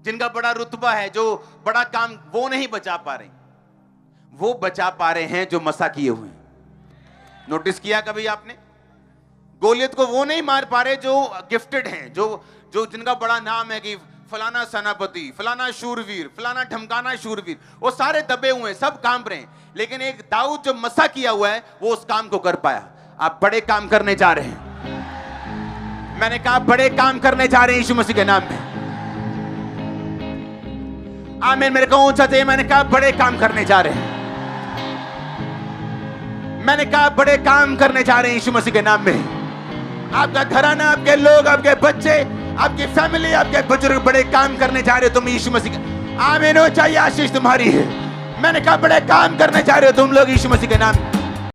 Speaker 6: जिनका बड़ा रुतबा है, जो बड़ा काम, वो नहीं बचा पा रहे। वो बचा पा रहे हैं जो मसा किए हुए हैं। नोटिस किया कभी आपने? गोलियत को वो नहीं मार पा रहे जो गिफ्टेड हैं, जो जिनका बड़ा नाम है कि फलाना सेनापति, फलाना शूरवीर, फलाना ढमकाना शूरवीर, वो सारे दबे हुए हैं, सब कांप रहे हैं, लेकिन एक दाऊद जो मसा किया हुआ है वो उस काम को कर पाया। आप बड़े काम करने जा रहे हैं। मैंने कहा बड़े काम करने जा रहे हैं यीशु मसीह के नाम में। आमीन। मेरे को ऊंचा चाहिए। मैंने कहा बड़े काम करने जा रहे हैं। मैंने कहा बड़े काम करने जा रहे हैं यीशु मसीह के नाम में। आपका घराना, आपके लोग, आपके बच्चे, आपकी फैमिली, आपके बुजुर्ग बड़े काम करने जा रहे हो तुम यीशु मसीह का। आमीन। हो चाहिए आशीष तुम्हारी है। मैंने कहा बड़े काम करने जा रहे हो तुम लोग यीशु मसीह के नाम में।